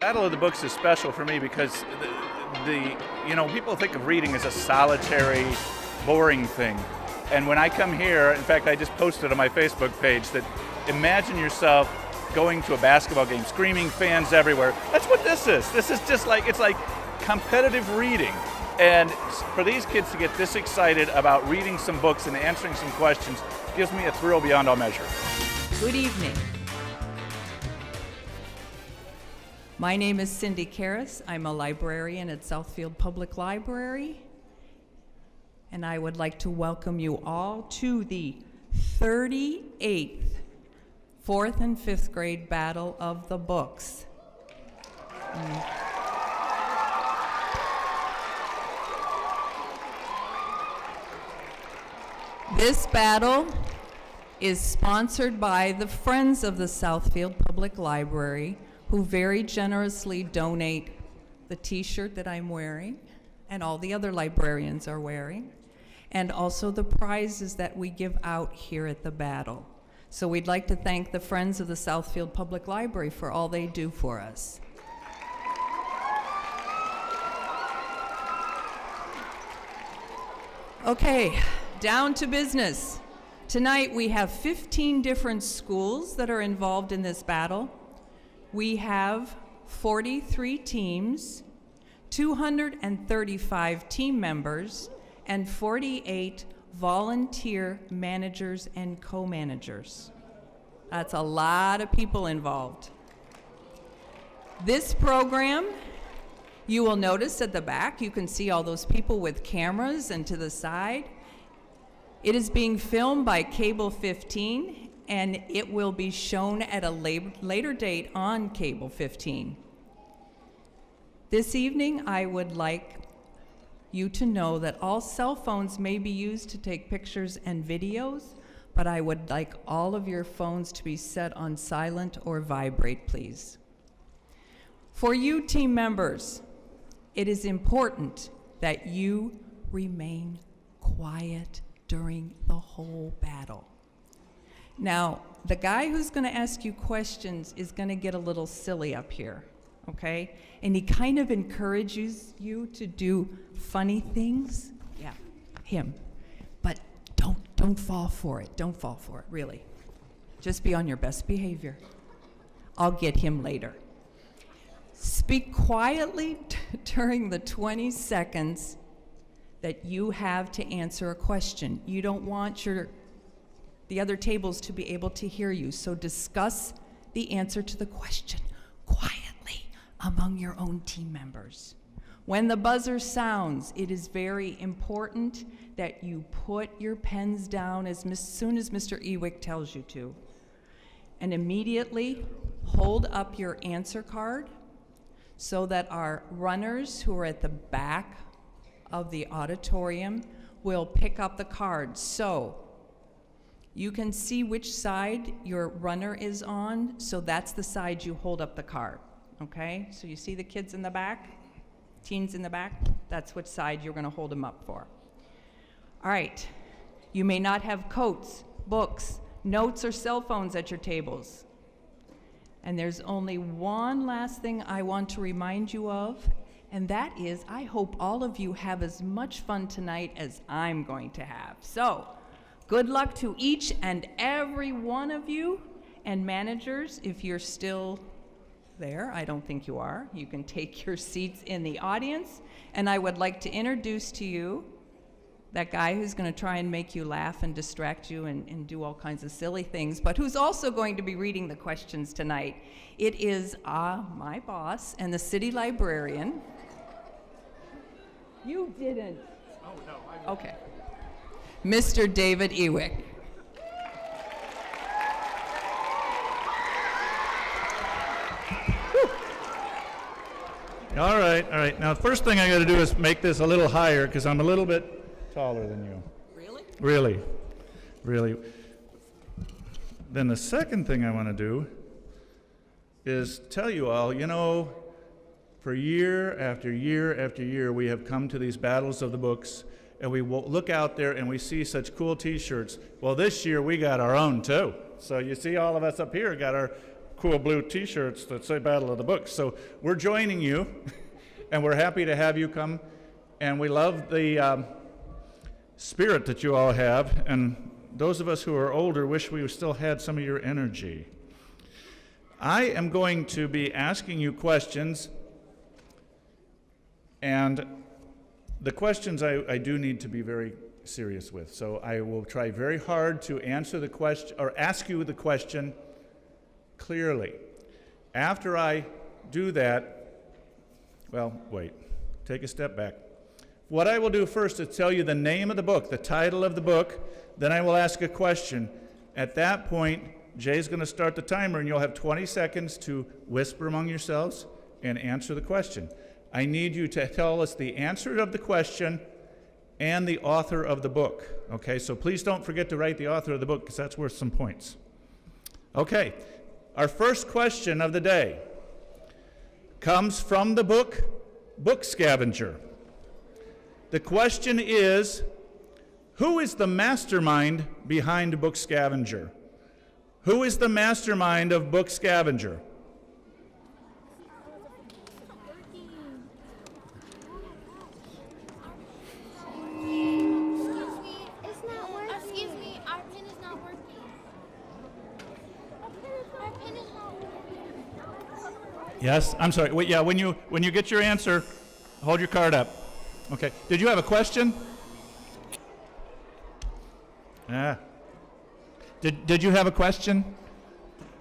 Battle of the Books is special for me because people think of reading as a solitary, boring thing. And when I come here, in fact, I just posted on my Facebook page that imagine yourself going to a basketball game, screaming fans everywhere. That's what this is. This is just like, it's like competitive reading. And for these kids to get this excited about reading some books and answering some questions gives me a thrill beyond all measure. Good evening. My name is Cindy Karras. I'm a librarian at Southfield Public Library. And I would like to welcome you all to the 38th 4th and 5th grade Battle of the Books. This battle is sponsored by the Friends of the Southfield Public Library, who very generously donate the t-shirt that I'm wearing and all the other librarians are wearing, and also the prizes that we give out here at the battle. So we'd like to thank the Friends of the Southfield Public Library for all they do for us. Okay, down to business. Tonight we have 15 different schools that are involved in this battle. We have 43 teams, 235 team members, and 48 volunteer managers and co-managers. That's a lot of people involved. This program, you will notice at the back, you can see all those people with cameras and to the side. It is being filmed by Cable 15, and it will be shown at a later date on Cable 15. This evening, I would like you to know that all cell phones may be used to take pictures and videos, but I would like all of your phones to be set on silent or vibrate, please. For you team members, it is important that you remain quiet during the whole battle. Now, the guy who's going to ask you questions is going to get a little silly up here, okay? And he kind of encourages you to do funny things. Yeah, him. But don't fall for it. Don't fall for it, really. Just be on your best behavior. I'll get him later. Speak quietly during the 20 seconds that you have to answer a question. You don't want the other tables to be able to hear you, so discuss the answer to the question quietly among your own team members. When the buzzer sounds, it is very important that you put your pens down as soon as Mr. Ewick tells you to, and immediately hold up your answer card so that our runners who are at the back of the auditorium will pick up the cards. So you can see which side your runner is on, so that's the side you hold up the card, okay? So you see the kids in the back, teens in the back, that's which side you're gonna hold them up for. All right, you may not have coats, books, notes, or cell phones at your tables. And there's only one last thing I want to remind you of, and that is, I hope all of you have as much fun tonight as I'm going to have. So, good luck to each and every one of you, and managers, if you're still there, I don't think you are, you can take your seats in the audience, and I would like to introduce to you that guy who's going to try and make you laugh and distract you and do all kinds of silly things, but who's also going to be reading the questions tonight. It is my boss and the city librarian. You didn't. Oh, no. I didn't. Okay. Mr. David Ewick. All right. Now, the first thing I got to do is make this a little higher because I'm a little bit taller than you. Really. Then the second thing I want to do is tell you all, for year after year after year, we have come to these battles of the books, and we look out there and we see such cool t-shirts. Well, this year we got our own too. So you see all of us up here got our cool blue t-shirts that say Battle of the Books. So we're joining you, and we're happy to have you come. And we love the spirit that you all have. And those of us who are older wish we still had some of your energy. I am going to be asking you questions, and the questions I do need to be very serious with. So I will try very hard to answer the question, or ask you the question clearly. After I do that, well, wait, take a step back. What I will do first is tell you the name of the book, the title of the book, then I will ask a question. At that point, Jay's going to start the timer, and you'll have 20 seconds to whisper among yourselves and answer the question. I need you to tell us the answer of the question and the author of the book. Okay, so please don't forget to write the author of the book, because that's worth some points. Okay, our first question of the day comes from the book Book Scavenger. The question is, who is the mastermind behind Book Scavenger? Who is the mastermind of Book Scavenger? Excuse me, our pen is not working. Our pen is not working. Yes, I'm sorry. Wait, yeah, when you get your answer, hold your card up. Okay. Did you have a question? Did you have a question?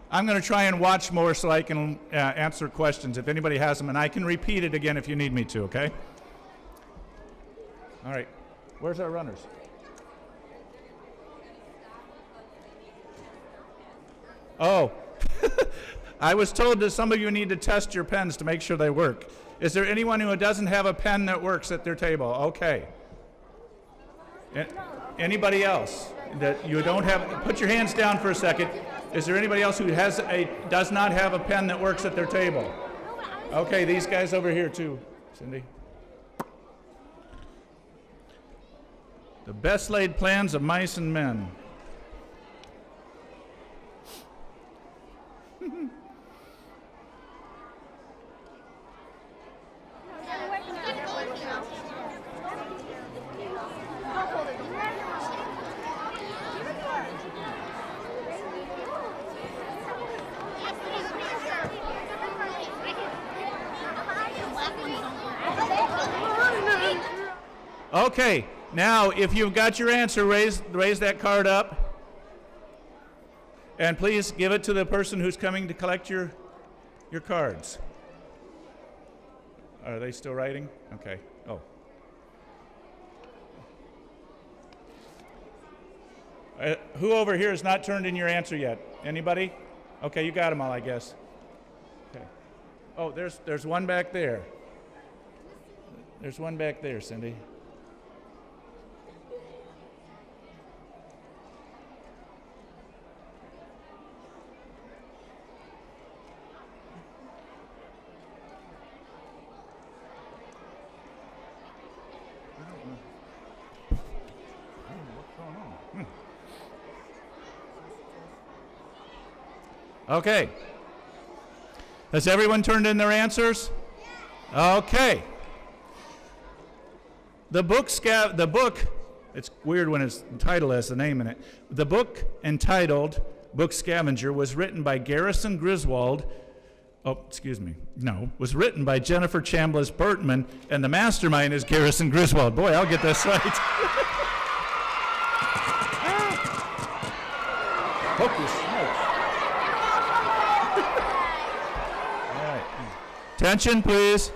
I'm going to try and watch more so I can answer questions if anybody has them, and I can repeat it again if you need me to, okay? All right. Where's our runners? Oh, I was told that some of you need to test your pens to make sure they work. Is there anyone who doesn't have a pen that works at their table? Okay. Anybody else that you don't have? Put your hands down for a second. Is there anybody else who does not have a pen that works at their table? Okay, these guys over here too, Cindy. The best laid plans of mice and men. Okay, now if you've got your answer, raise that card up. And please give it to the person who's coming to collect your cards. Are they still writing? Okay. Oh. Who over here has not turned in your answer yet? Anybody? Okay, you got them all, I guess. Okay. Oh, there's one back there. There's one back there, Cindy. Okay. Has everyone turned in their answers? Okay. The book, it's weird when its title has the name in it. The book entitled Book Scavenger was written by Garrison Griswold. Was written by Jennifer Chambliss Bertman, and the mastermind is Garrison Griswold. Boy, I'll get this right. Hocus smokes. Attention, please.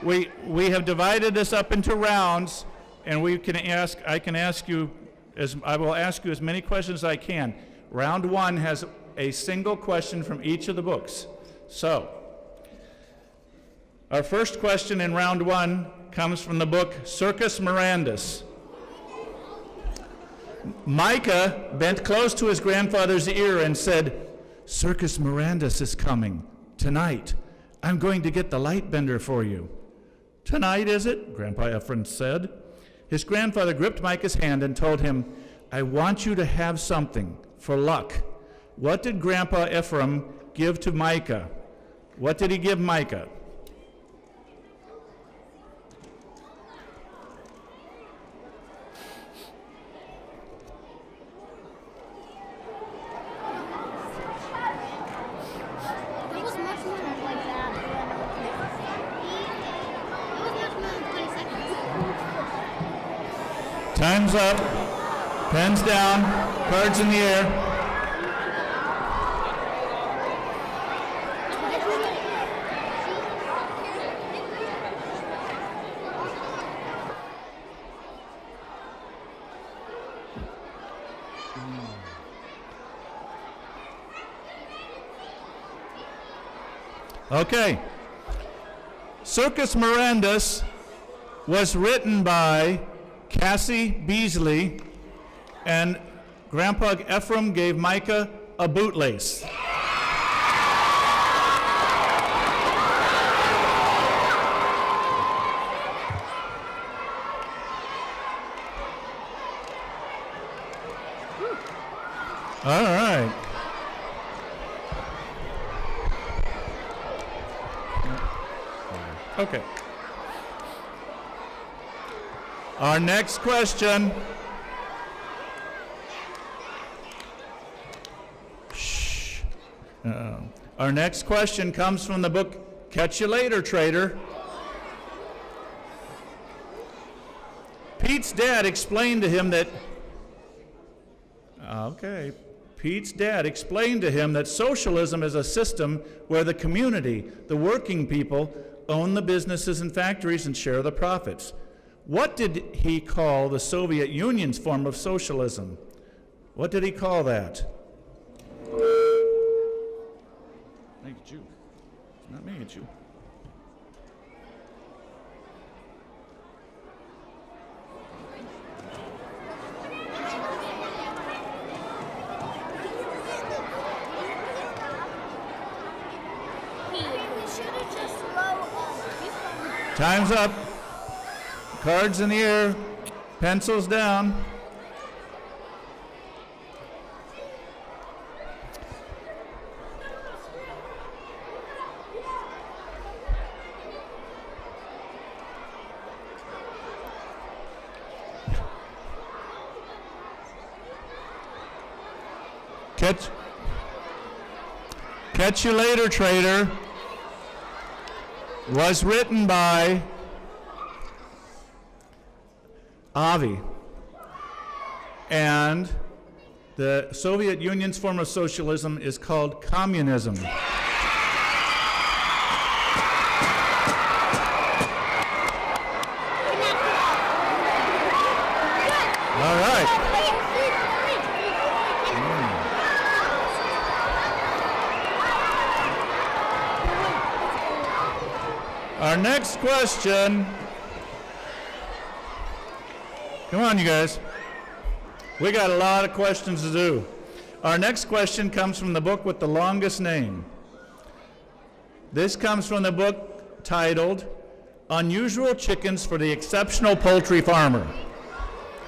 We have divided this up into rounds, and I will ask you as many questions as I can. Round one has a single question from each of the books. So, our first question in round one comes from the book Circus Mirandus. Micah bent close to his grandfather's ear and said, "Circus Mirandus is coming. Tonight, I'm going to get the light bender for you." "Tonight, is it?" Grandpa Ephraim said. His grandfather gripped Micah's hand and told him, "I want you to have something for luck. What did Grandpa Ephraim give to Micah? What did he give Micah? It was much more like that. It was much more than 20 seconds. Time's up. Pens down. Cards in the air. Okay. Circus Mirandus was written by Cassie Beasley, and Grandpa Ephraim gave Micah a bootlace. All right. Okay. Our next question. Shh. Our next question comes from the book Catch You Later, Trader. Pete's dad explained to him that Pete's dad explained to him that socialism is a system where the community, the working people, own the businesses and factories and share the profits. What did he call the Soviet Union's form of socialism? What did he call that? It's you. It's not me, it's you. Time's up. Cards in the air. Pencils down. Catch You Later, Trader was written by Avi, and the Soviet Union's form of socialism is called communism. All right. Our next question. Come on, you guys. We got a lot of questions to do. Our next question comes from the book with the longest name. This comes from the book titled Unusual Chickens for the Exceptional Poultry Farmer.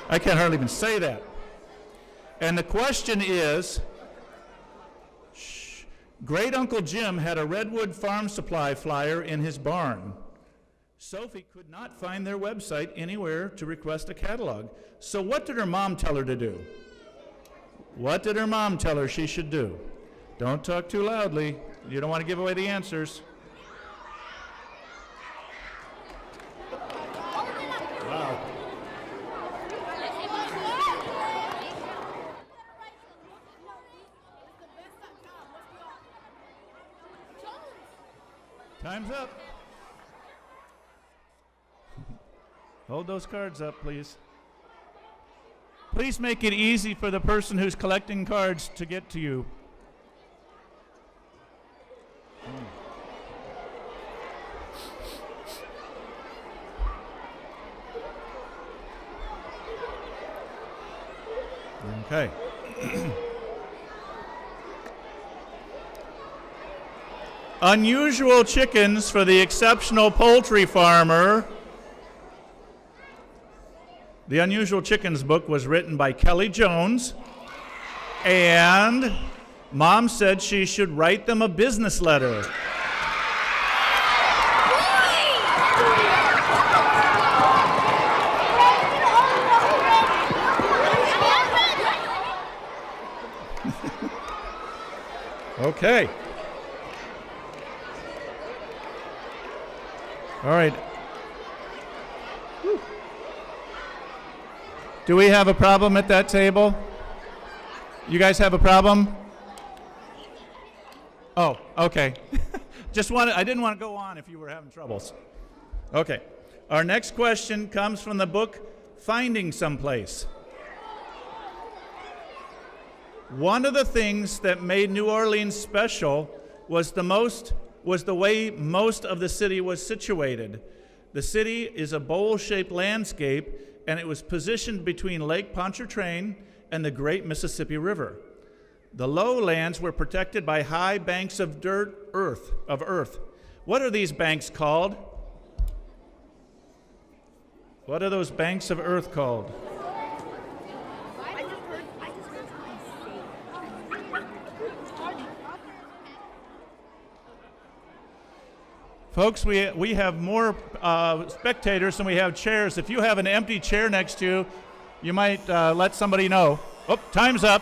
I can't hardly even say that. And the question is, Great Uncle Jim had a Redwood Farm Supply flyer in his barn. Sophie could not find their website anywhere to request a catalog. So what did her mom tell her to do? What did her mom tell her she should do? Don't talk too loudly. You don't want to give away the answers. Wow. Time's up. Hold those cards up, please. Please make it easy for the person who's collecting cards to get to you. Okay. Unusual Chickens for the Exceptional Poultry Farmer. The Unusual Chickens book was written by Kelly Jones, and Mom said she should write them a business letter. Okay. All right. Do we have a problem at that table? You guys have a problem? Oh, okay. I didn't want to go on if you were having troubles. Okay. Our next question comes from the book Finding Someplace. One of the things that made New Orleans special was the way most of the city was situated. The city is a bowl-shaped landscape, and it was positioned between Lake Pontchartrain and the Great Mississippi River. The lowlands were protected by high banks of earth. What are these banks called? What are those banks of earth called? Folks, we have more spectators than we have chairs. If you have an empty chair next to you, you might let somebody know. Oh, time's up.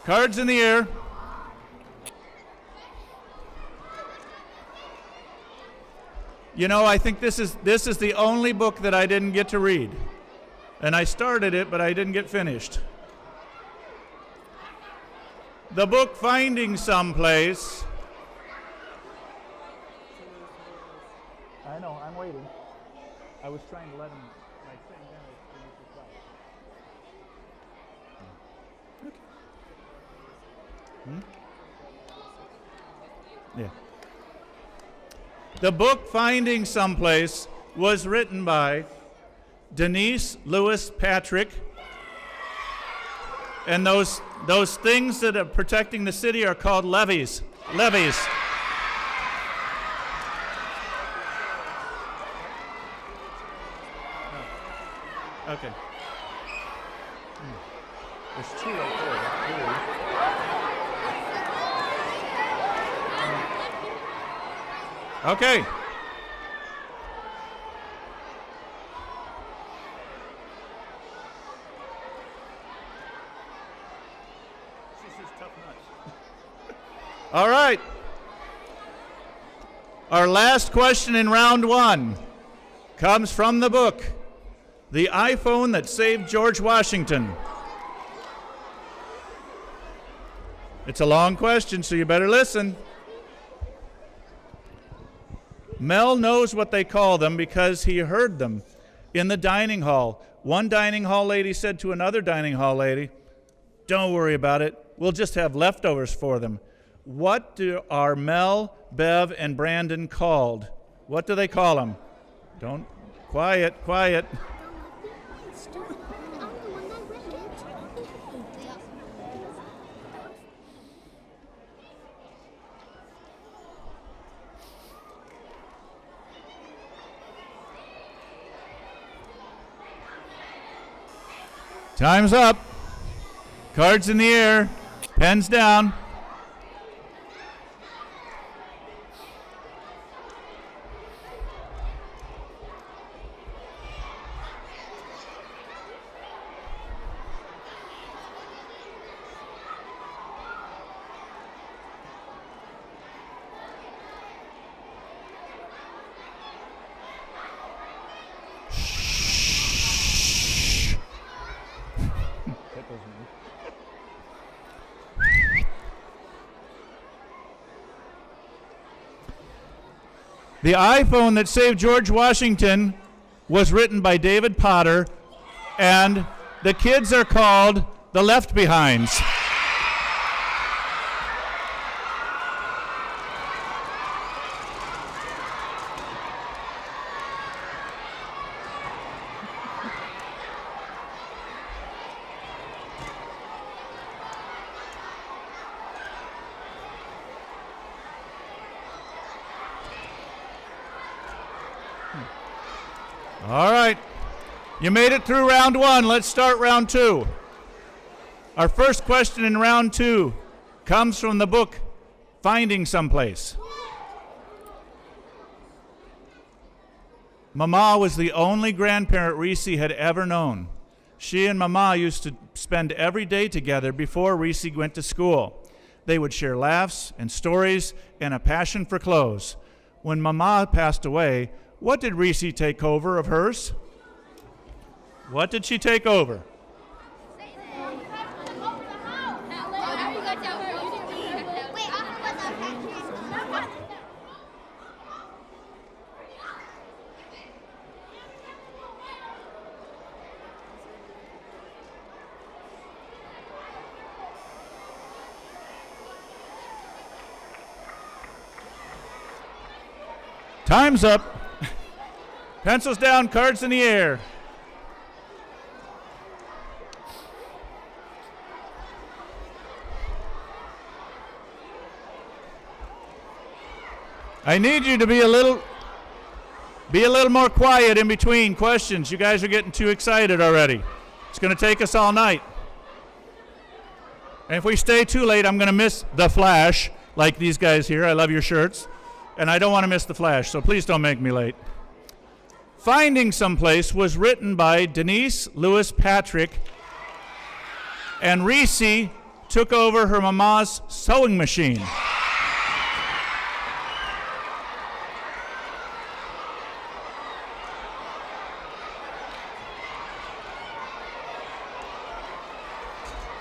Cards in the air. You know, I think this is the only book that I didn't get to read. And I started it, but I didn't get finished. The book Finding Someplace. I know, I'm waiting. I was trying to let him, like, sing down. Yeah. The book Finding Someplace was written by Denise Lewis Patrick. And those things that are protecting the city are called levees. Levees. Okay. There's two right there. Okay. All right. Our last question in round one comes from the book, The iPhone That Saved George Washington. It's a long question, so you better listen. Mel knows what they call them because he heard them in the dining hall. One dining hall lady said to another dining hall lady, "Don't worry about it. We'll just have leftovers for them." What are Mel, Bev, and Brandon called? What do they call them? Don't. Quiet. Time's up. Cards in the air. Pens down. The iPhone That Saved George Washington was written by David Potter, and the kids are called the Left Behinds. All right. You made it through round one. Let's start round two. Our first question in round 2 comes from the book Finding Someplace. Mama was the only grandparent Reese had ever known. She and Mama used to spend every day together before Reese went to school. They would share laughs and stories and a passion for clothes. When Mama passed away, what did Reese take over of hers? What did she take over? Time's up. Pencils down, cards in the air. I need you to be a little more quiet in between questions. You guys are getting too excited already. It's going to take us all night. And if we stay too late, I'm going to miss the flash, like these guys here. I love your shirts. And I don't want to miss the flash, so please don't make me late. Finding Someplace was written by Denise Lewis Patrick, and Reese took over her mama's sewing machine.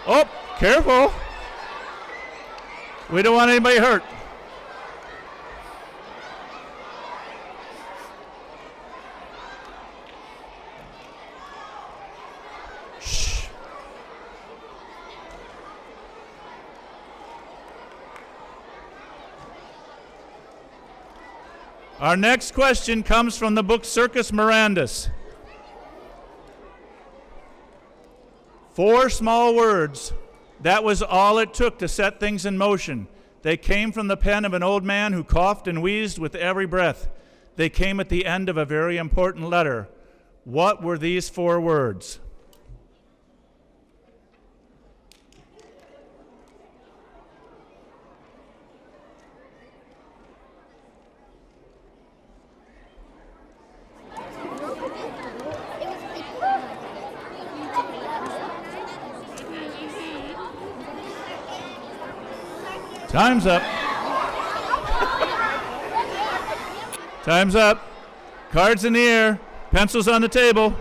Oh, careful. We don't want anybody hurt. Our next question comes from the book Circus Mirandus. 4 small words. That was all it took to set things in motion. They came from the pen of an old man who coughed and wheezed with every breath. They came at the end of a very important letter. What were these 4 words? Time's up. Time's up. Cards in the air. Pencils on the table.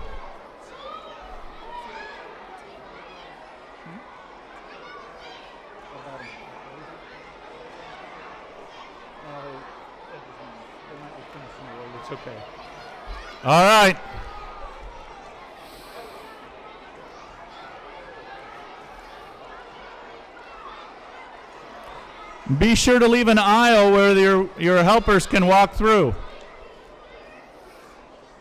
It's okay. All right. Be sure to leave an aisle where your helpers can walk through.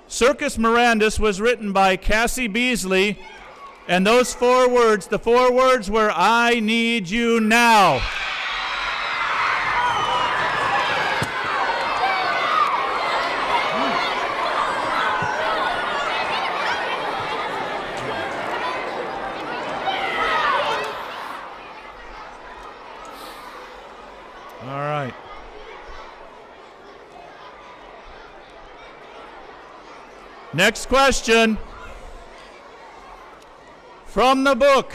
Circus Mirandus was written by Cassie Beasley, and those 4 words, the 4 words were, I need you now. All right. Next question. From the book,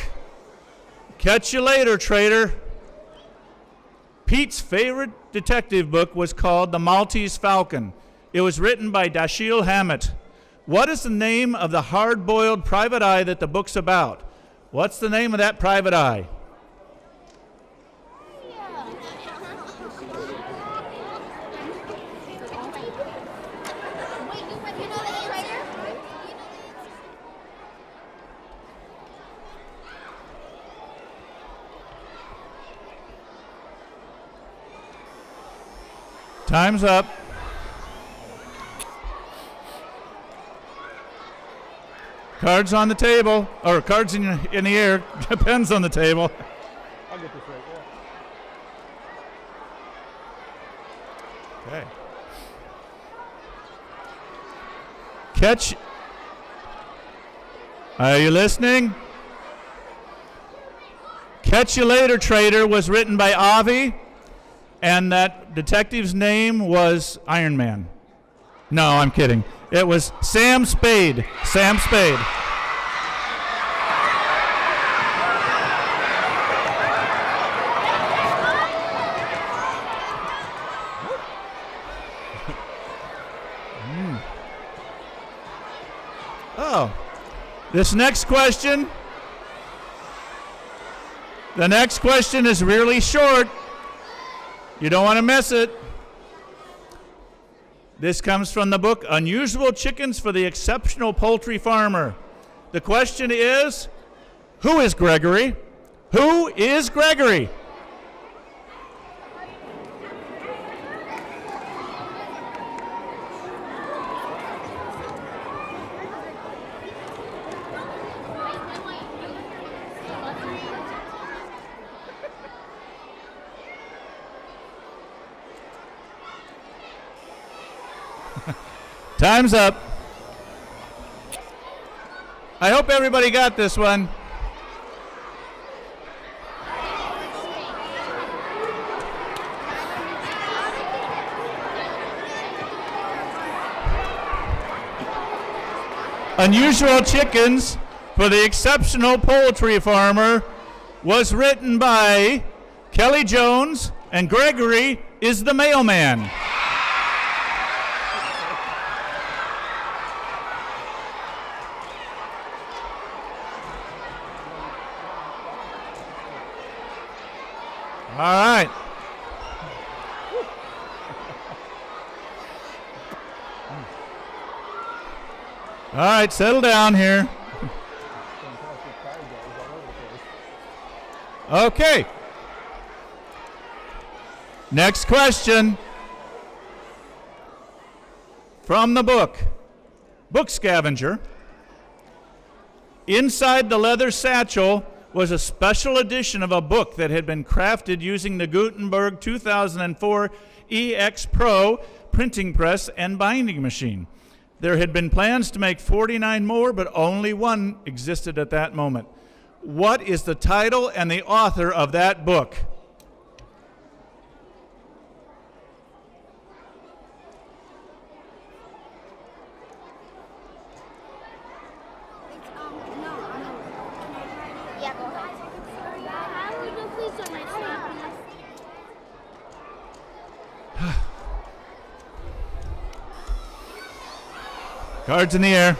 Catch You Later, Traitor. Pete's favorite detective book was called The Maltese Falcon. It was written by Dashiell Hammett. What is the name of the hard-boiled private eye that the book's about? What's the name of that private eye? Time's up. Cards on the table, or cards in the air, pens on the table. I'll get this right there. Okay. Catch. Are you listening? Catch You Later, Traitor was written by Avi, and that detective's name was Iron Man. No, I'm kidding. It was Sam Spade. Sam Spade. Oh, this next question. The next question is really short. You don't want to miss it. This comes from the book Unusual Chickens for the Exceptional Poultry Farmer. The question is, who is Gregory? Who is Gregory? Time's up. I hope everybody got this one. Unusual Chickens for the Exceptional Poultry Farmer was written by Kelly Jones, and Gregory is the mailman. All right. All right, settle down here. Okay. Next question. From the book, Book Scavenger. Inside the leather satchel was a special edition of a book that had been crafted using the Gutenberg 2004 EX Pro printing press and binding machine. There had been plans to make 49 more, but only one existed at that moment. What is the title and the author of that book? Yeah, go ahead. How would you please don't mind snapping? Cards in the air.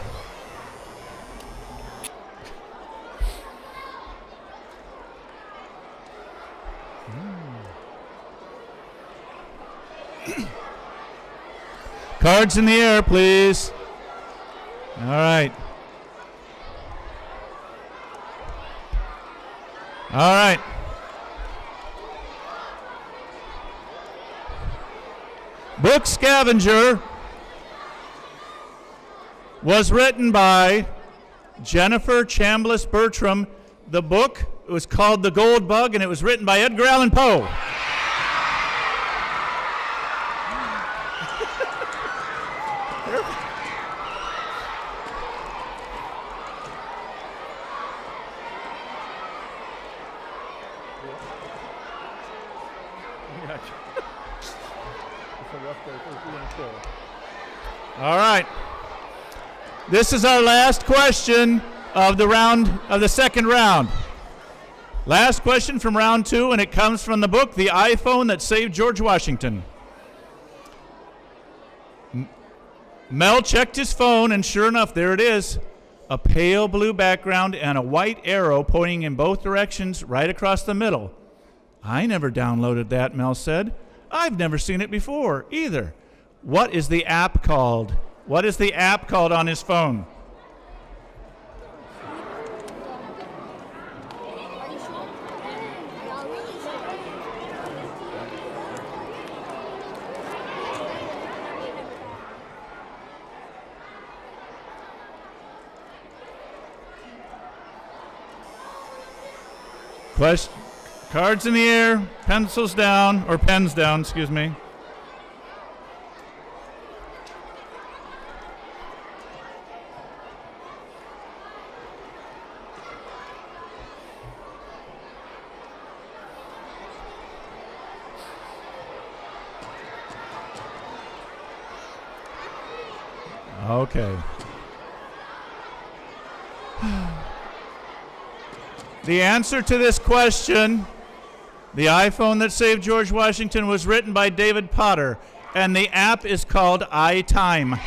Cards in the air, please. All right. All right. Book Scavenger was written by Jennifer Chambliss Bertram. The book was called The Gold Bug, and it was written by Edgar Allan Poe. All right. This is our last question of the second round. Last question from round 2, and it comes from the book The iPhone That Saved George Washington. Mel checked his phone, and sure enough, there it is. A pale blue background and a white arrow pointing in both directions right across the middle. I never downloaded that, Mel said. I've never seen it before either. What is the app called? What is the app called on his phone? Question. Cards in the air, pencils down, or pens down, excuse me. Okay. The answer to this question, the iPhone that saved George Washington, was written by David Potter, and the app is called iTime.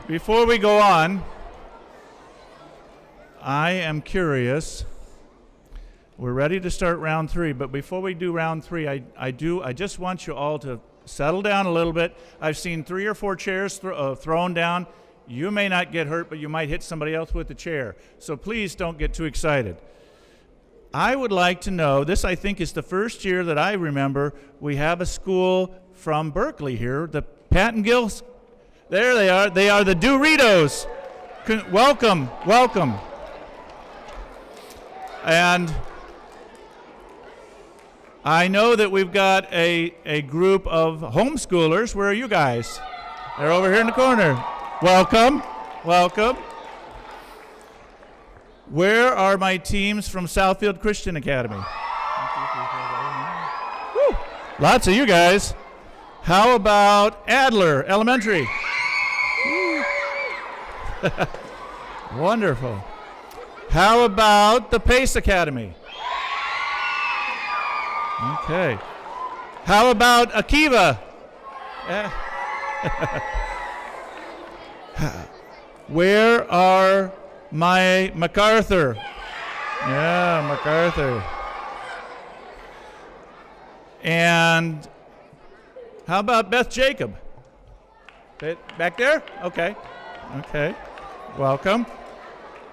Before we go on, I am curious. We're ready to start round 3, but before we do round 3, I just want you all to settle down a little bit. I've seen 3 or 4 chairs thrown down. You may not get hurt, but you might hit somebody else with the chair. So please don't get too excited. I would like to know, this I think is the first year that I remember we have a school from Berkeley here, the Patton Gills. There they are. They are the Doritos. Welcome, welcome. And I know that we've got a group of homeschoolers. Where are you guys? They're over here in the corner. Welcome, welcome. Where are my teams from Southfield Christian Academy? Woo, lots of you guys. How about Adler Elementary? Wonderful. How about the Pace Academy? Okay. How about Akiva? Where are my MacArthur? Yeah, MacArthur. And how about Beth Jacob? Back there? Okay. Okay. Welcome.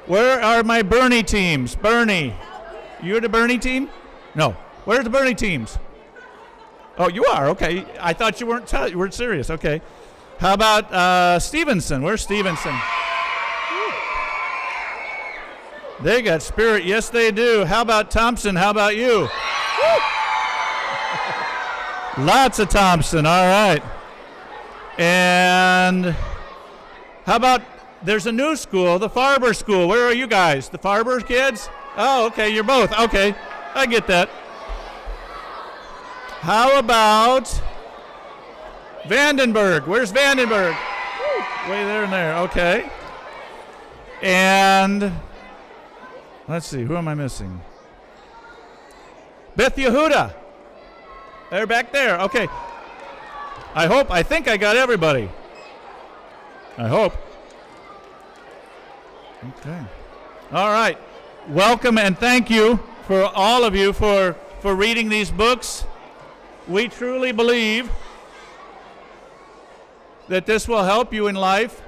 Where are my Bernie teams? Bernie. You're the Bernie team? No. Where's the Bernie teams? Oh, you are? Okay. I thought you weren't serious. Okay. How about Stevenson? Where's Stevenson? They got spirit. Yes, they do. How about Thompson? How about you? Lots of Thompson. All right. And how about, there's a new school, the Farber School. Where are you guys? The Farber kids? Oh, okay. You're both. Okay. I get that. How about Vandenberg? Where's Vandenberg? Way there and there. Okay. And let's see, who am I missing? Beth Yehuda. They're back there. Okay. I think I got everybody. I hope. Okay. All right. Welcome and thank you for all of you for reading these books. We truly believe that this will help you in life.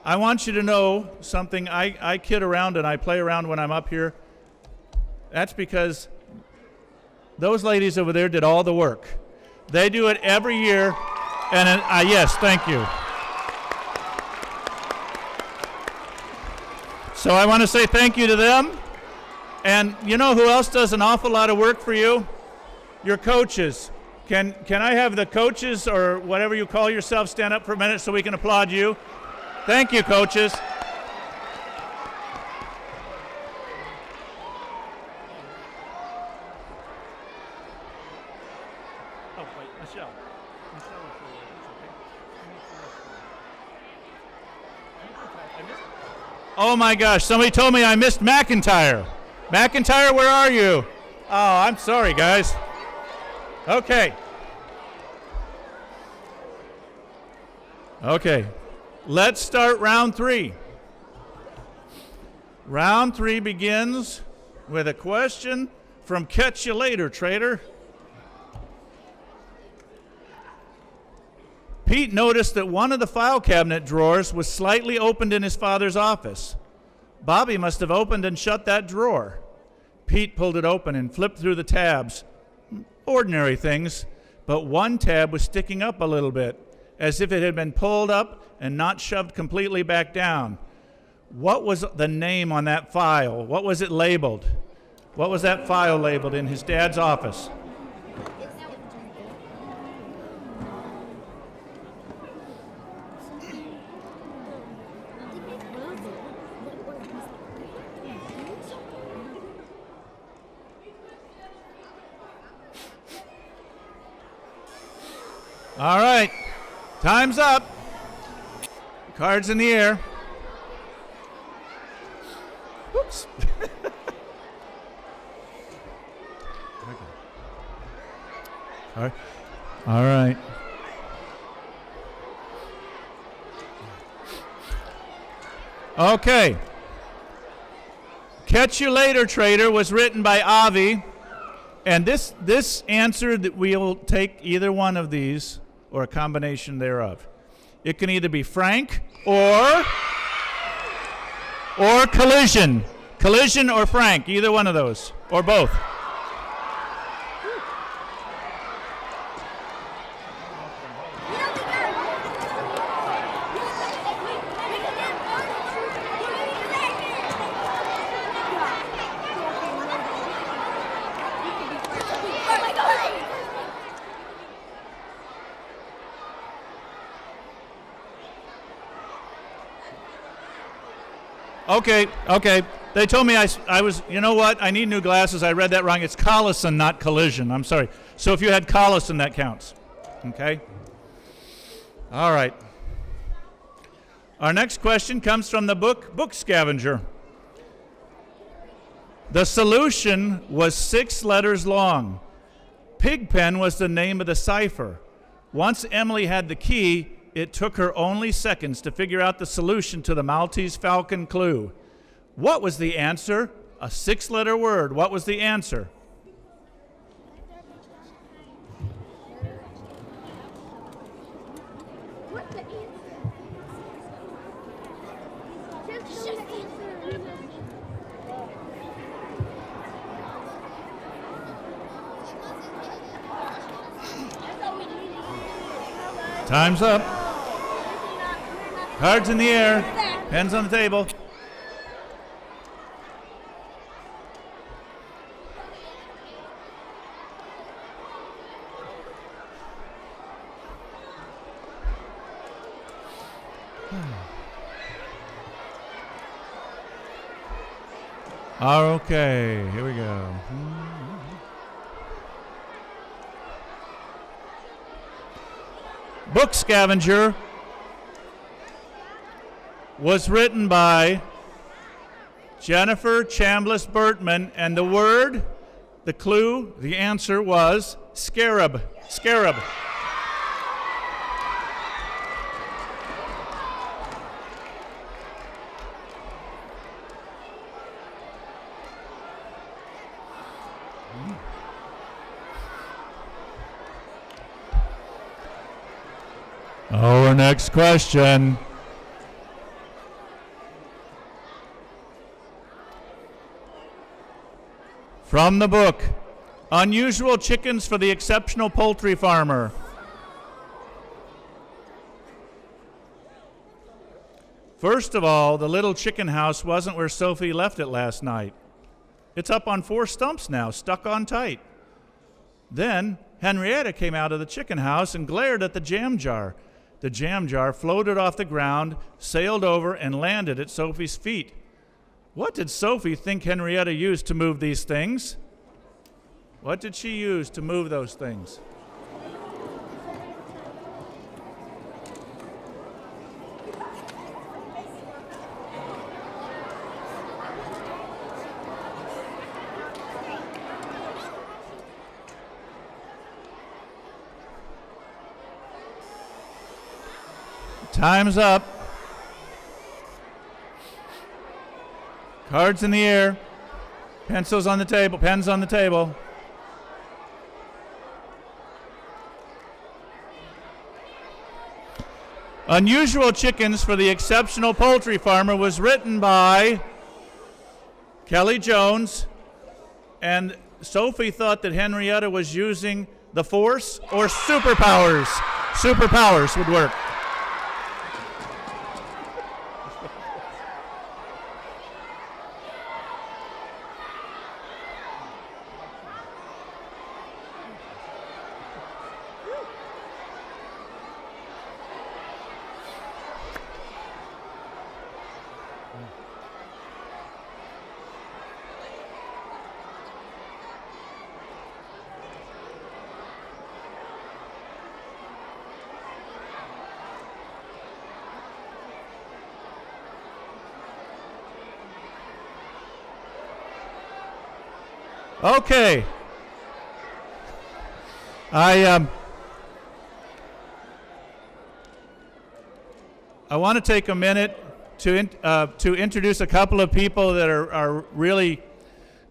I want you to know something. I kid around and I play around when I'm up here. That's because those ladies over there did all the work. They do it every year. And yes, thank you. So I want to say thank you to them. And you know who else does an awful lot of work for you? Your coaches. Can I have the coaches or whatever you call yourself stand up for a minute so we can applaud you? Thank you, coaches. Oh, wait, Michelle. Oh my gosh, somebody told me I missed McIntyre. McIntyre, where are you? Oh, I'm sorry, guys. Okay. Okay. Let's start round 3. Round 3 begins with a question from Catch You Later, Trader. Pete noticed that one of the file cabinet drawers was slightly opened in his father's office. Bobby must have opened and shut that drawer. Pete pulled it open and flipped through the tabs. Ordinary things. but one tab was sticking up a little bit, as if it had been pulled up and not shoved completely back down. What was the name on that file? What was it labeled? What was that file labeled in his dad's office? All right, time's up. Cards in the air. Whoops. All right. All right. Okay. Catch You Later, Trader was written by Avi, and this answer that we'll take either one of these or a combination thereof. It can either be Frank or Collision. Collision or Frank, either one of those, or both. Okay. They told me I was, you know what? I need new glasses. I read that wrong. It's Collison, not Collision. I'm sorry. So if you had Collison, that counts. Okay? All right. Our next question comes from the Book Scavenger. The solution was 6 letters long. Pigpen was the name of the cipher. Once Emily had the key, it took her only seconds to figure out the solution to the Maltese Falcon clue. What was the answer? A 6-letter word. What was the answer? Time's up. Cards in the air. Pens on the table. Okay, here we go. Book Scavenger was written by Jennifer Chambliss Bertman, and the word, the clue, the answer was scarab. Scarab. Our next question. From the book, Unusual Chickens for the Exceptional Poultry Farmer. First of all, the little chicken house wasn't where Sophie left it last night. It's up on 4 stumps now, stuck on tight. Then Henrietta came out of the chicken house and glared at the jam jar. The jam jar floated off the ground, sailed over, and landed at Sophie's feet. What did Sophie think Henrietta used to move these things? What did she use to move those things? Time's up. Cards in the air. Pencils on the table. Pens on the table. Unusual Chickens for the Exceptional Poultry Farmer was written by Kelly Jones, and Sophie thought that Henrietta was using the Force, or superpowers? Superpowers would work. Okay. I want to take a minute to introduce a couple of people that are really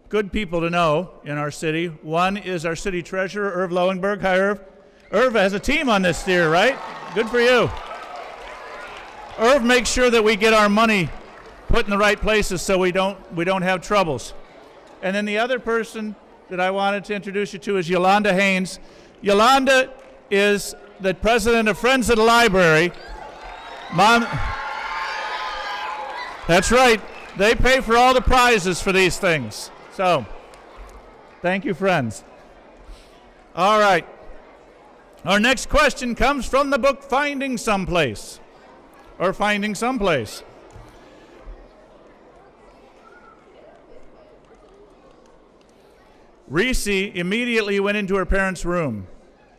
good people to know in our city. One is our city treasurer, Irv Lowenberg. Hi, Irv. Irv has a team on this steer, right? Good for you. Irv makes sure that we get our money put in the right places so we don't have troubles. And then the other person that I wanted to introduce you to is Yolanda Haynes. Yolanda is the president of Friends of the Library. Mom, that's right. They pay for all the prizes for these things. So, thank you, friends. All right. Our next question comes from the book Finding Someplace, or Finding Someplace. Reese immediately went into her parents' room.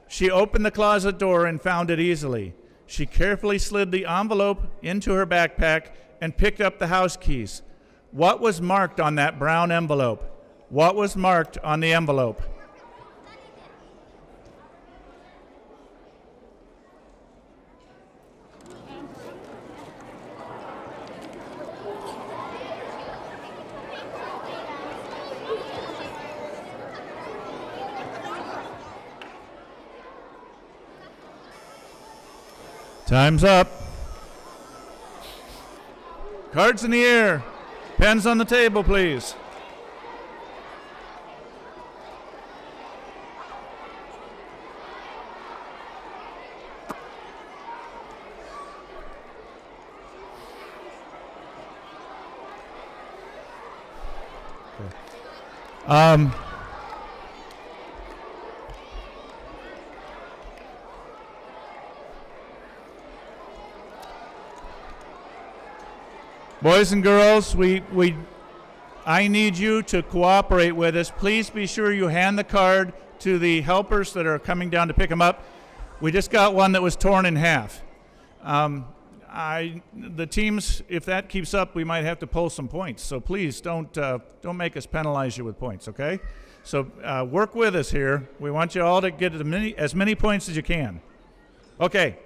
She opened the closet door and found it easily. She carefully slid the envelope into her backpack and picked up the house keys. What was marked on that brown envelope? What was marked on the envelope? Time's up. Cards in the air. Pens on the table, please. Boys and girls, I need you to cooperate with us. Please be sure you hand the card to the helpers that are coming down to pick them up. We just got one that was torn in half. The teams, if that keeps up, we might have to pull some points. So please don't make us penalize you with points, okay? So work with us here. We want you all to get as many points as you can. Okay.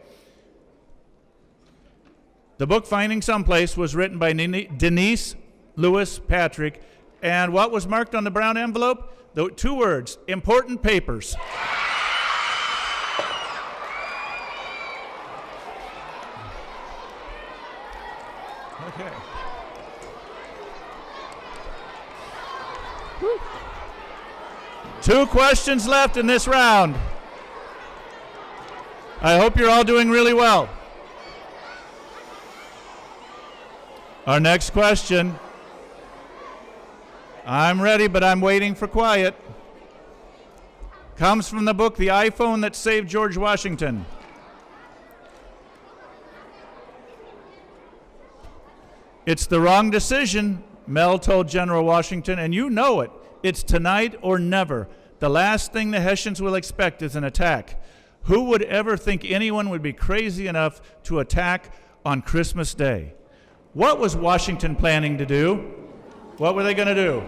The book Finding Someplace was written by Denise Lewis Patrick. And what was marked on the brown envelope? The 2 words, important papers. Okay. Woo. 2 questions left in this round. I hope you're all doing really well. Our next question. I'm ready, but I'm waiting for quiet. Comes from the book The iPhone That Saved George Washington. It's the wrong decision, Mel told General Washington, and you know it. It's tonight or never. The last thing the Hessians will expect is an attack. Who would ever think anyone would be crazy enough to attack on Christmas Day? What was Washington planning to do? What were they going to do?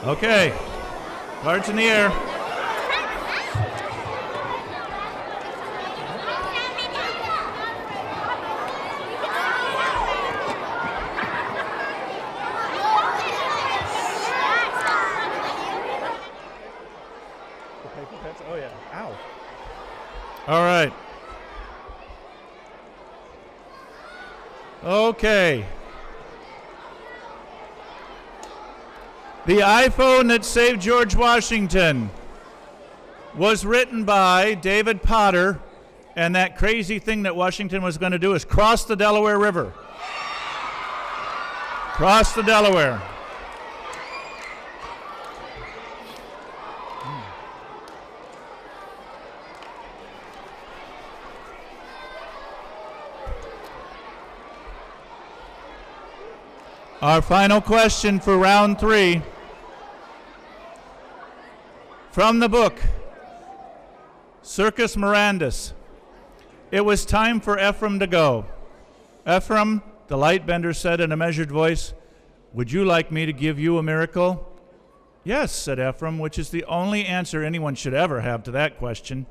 Okay, cards in the air. yeah. Ow. All right. Okay. The iPhone that saved George Washington was written by David Potter, and that crazy thing that Washington was going to do is cross the Delaware River. Cross the Delaware. Our final question for round 3. From the book, Circus Mirandus. It was time for Ephraim to go. Ephraim, the light bender said in a measured voice, "Would you like me to give you a miracle?" "Yes," said Ephraim, which is the only answer anyone should ever have to that question.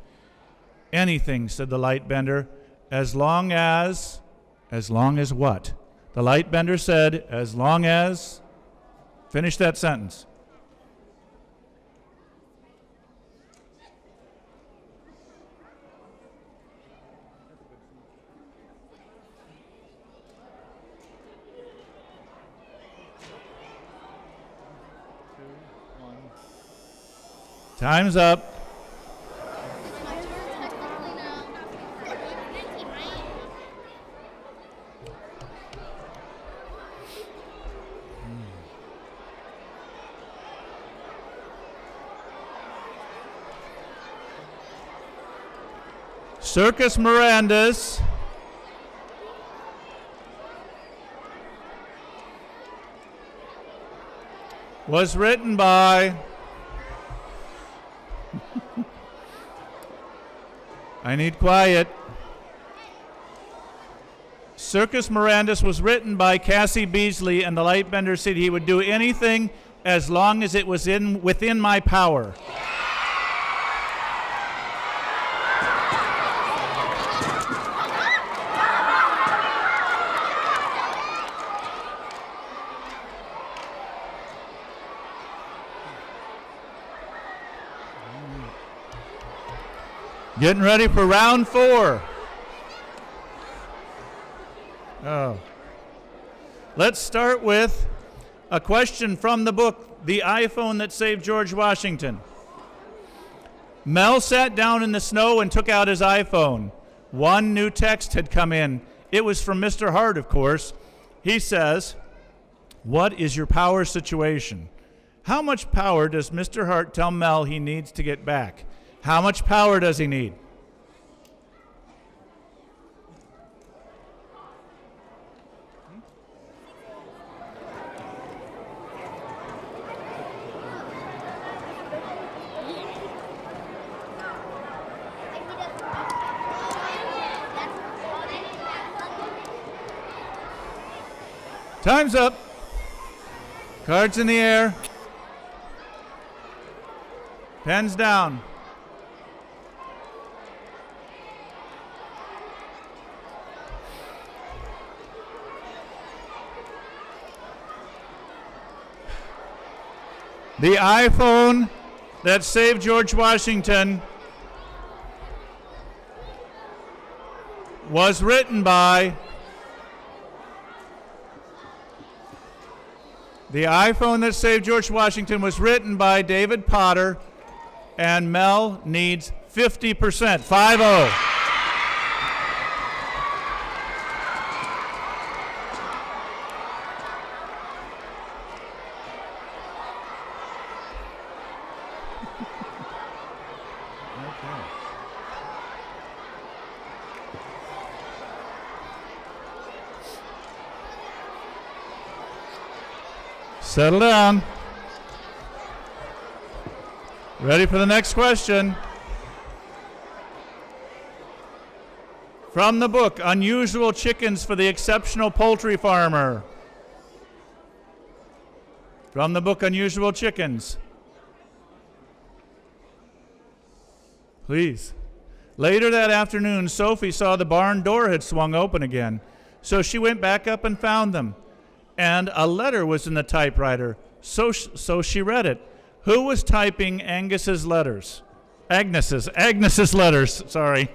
"Anything," said the light bender, as long as what? The light bender said, as long as, finish that sentence. Time's up. Circus Mirandus was written by I need quiet. Circus Mirandus was written by Cassie Beasley, and the Lightbender said he would do anything as long as it was within my power. Getting ready for round 4. Oh. Let's start with a question from the book, The iPhone That Saved George Washington. Mel sat down in the snow and took out his iPhone. One new text had come in. It was from Mr. Hart, of course. He says, "What is your power situation?" How much power does Mr. Hart tell Mel he needs to get back? How much power does he need? Time's up. Cards in the air. Pens down. The iPhone that saved George Washington was written by The iPhone that saved George Washington was written by David Potter, and Mel needs 50%. 5-0. Settle down. Ready for the next question. From the book, Unusual Chickens for the Exceptional Poultry Farmer. From the book, Unusual Chickens. Please. Later that afternoon, Sophie saw the barn door had swung open again, so she went back up and found them. And a letter was in the typewriter, so she read it. Who was typing Angus's letters? Agnes's letters, sorry.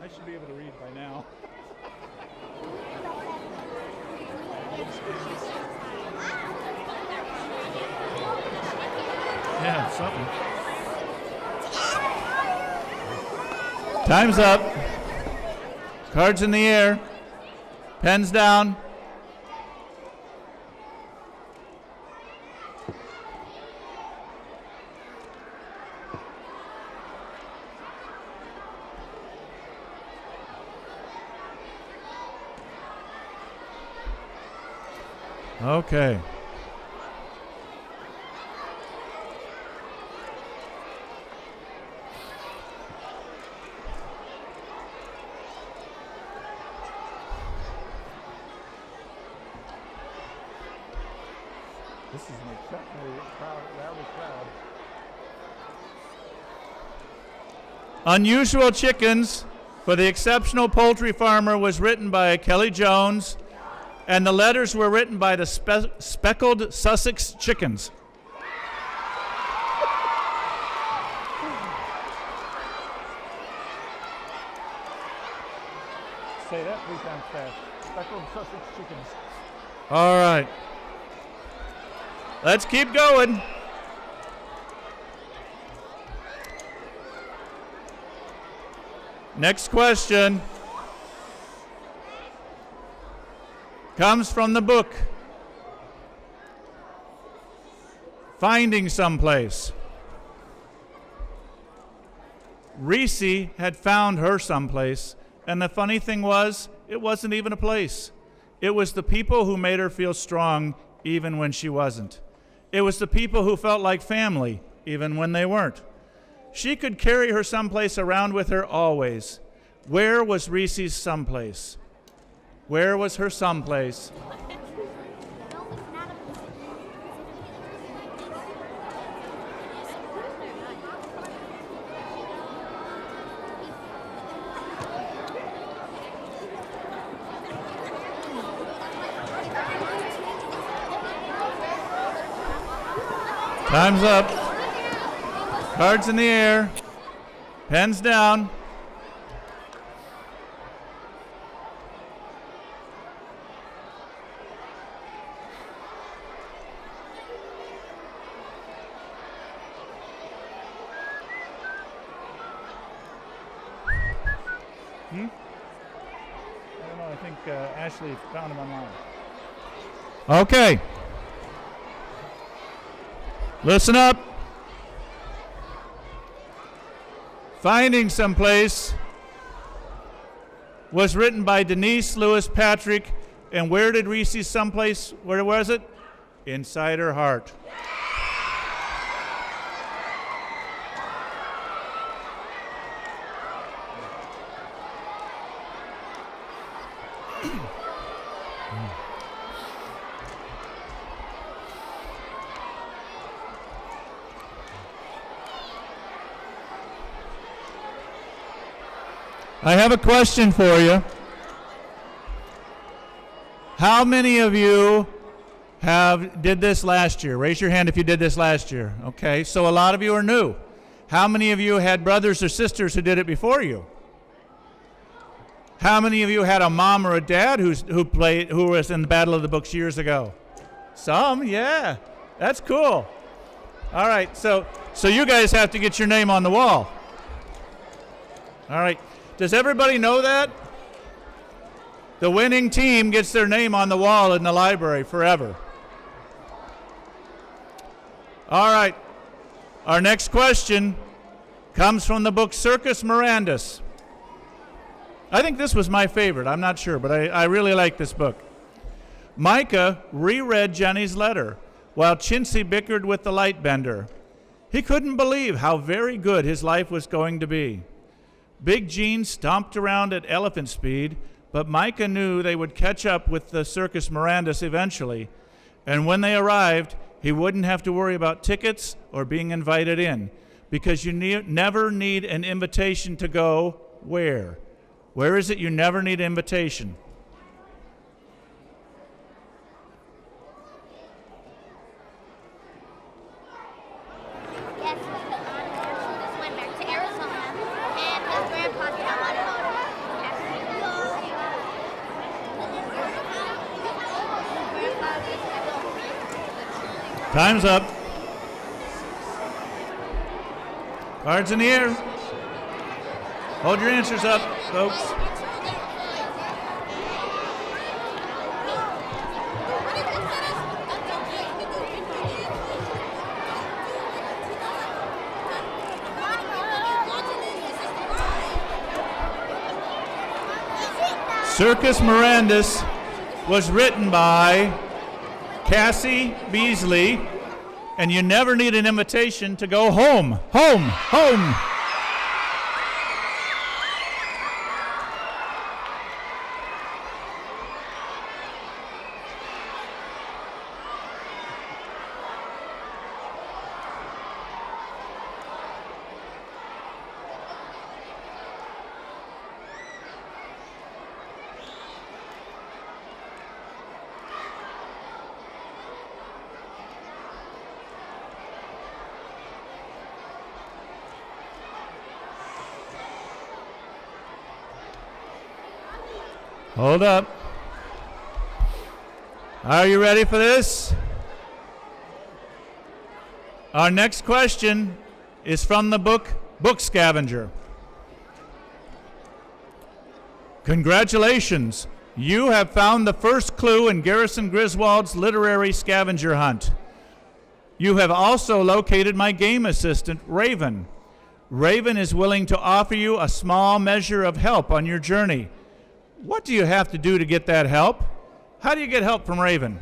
I should be able to read by now. Yeah, something. Time's up. Cards in the air. Pens down. Okay. This is an exceptionally rowdy crowd. Unusual Chickens for the Exceptional Poultry Farmer was written by Kelly Jones, and the letters were written by the Speckled Sussex Chickens. Say that 3 times fast. Speckled Sussex chickens. All right. Let's keep going. Next question comes from the book Finding Someplace. Reese had found her someplace, and the funny thing was, it wasn't even a place. It was the people who made her feel strong even when she wasn't. It was the people who felt like family even when they weren't. She could carry her someplace around with her always. Where was Reese's someplace? Where was her someplace? Time's up. Cards in the air. Pens down. I don't know. I think Ashley found him online. Okay. Listen up. Finding Someplace was written by Denise Lewis Patrick. And where did Reese's someplace, where was it? Inside her heart. I have a question for you. How many of you did this last year? Raise your hand if you did this last year. Okay, so a lot of you are new. How many of you had brothers or sisters who did it before you? How many of you had a mom or a dad who was in the Battle of the Books years ago? Some, yeah. That's cool. All right, so you guys have to get your name on the wall. All right. Does everybody know that? The winning team gets their name on the wall in the library forever. All right. Our next question comes from the book Circus Mirandus. I think this was my favorite. I'm not sure, but I really like this book. Micah reread Jenny's letter while Chintzy bickered with the light bender. He couldn't believe how very good his life was going to be. Big Gene stomped around at elephant speed, but Micah knew they would catch up with the Circus Mirandus eventually, and when they arrived, he wouldn't have to worry about tickets or being invited in, because you never need an invitation to go where? Where is it you never need an invitation? Time's up. Cards in the air. Hold your answers up, folks. Circus Mirandus was written by Cassie Beasley, and you never need an invitation to go home. Home, home. Hold up. Are you ready for this? Our next question is from the book Book Scavenger. Congratulations, you have found the first clue in Garrison Griswold's literary scavenger hunt. You have also located my game assistant, Raven. Raven is willing to offer you a small measure of help on your journey. What do you have to do to get that help? How do you get help from Raven?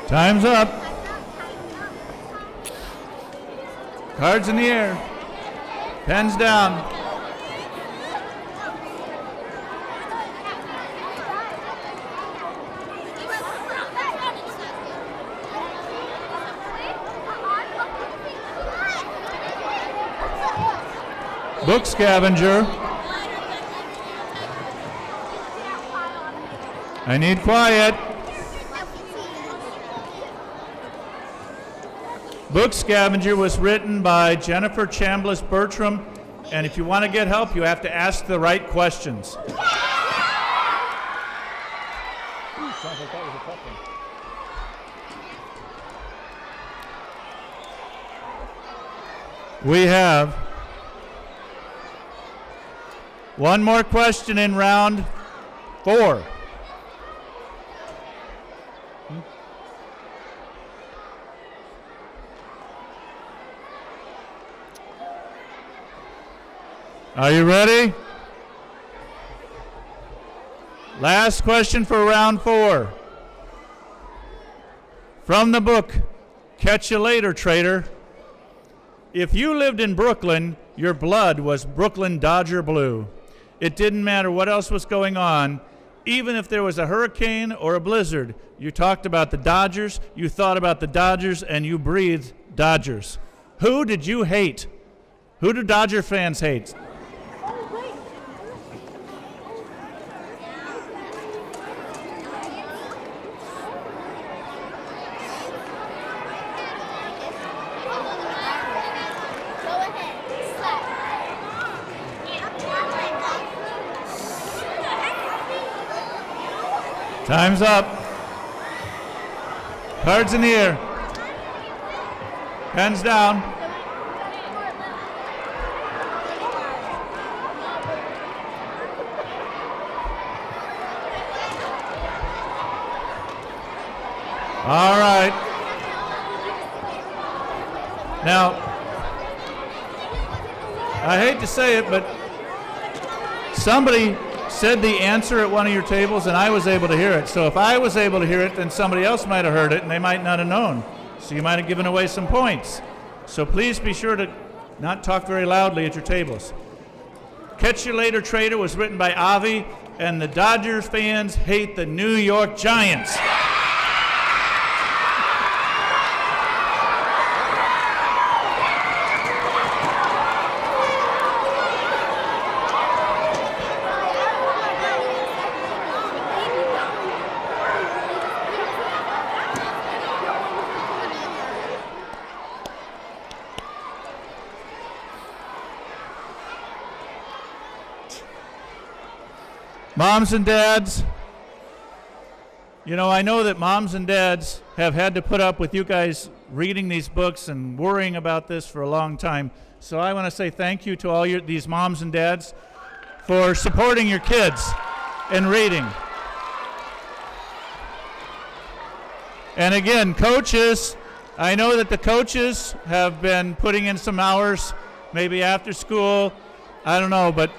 Time's up. Cards in the air. Pens down. Book Scavenger. I need quiet. Book Scavenger was written by Jennifer Chambliss Bertram, and if you want to get help, you have to ask the right questions. Sounds like that was a tough one. We have one more question in round 4. Are you ready? Last question for round 4. From the book, Catch You Later, Traitor. If you lived in Brooklyn, your blood was Brooklyn Dodger blue. It didn't matter what else was going on. Even if there was a hurricane or a blizzard, you talked about the Dodgers, you thought about the Dodgers, and you breathed Dodgers. Who did you hate? Who do Dodger fans hate? Time's up. Cards in the air. Pens down. All right. Now, I hate to say it, but somebody said the answer at one of your tables and I was able to hear it. So if I was able to hear it, then somebody else might have heard it and they might not have known. So you might have given away some points. So please be sure to not talk very loudly at your tables. Catch You Later, Traitor was written by Avi, and the Dodgers fans hate the New York Giants. Moms and dads, you know, I know that moms and dads have had to put up with you guys reading these books and worrying about this for a long time. So I want to say thank you to all these moms and dads for supporting your kids in reading. And again, coaches, I know that the coaches have been putting in some hours, maybe after school, I don't know, but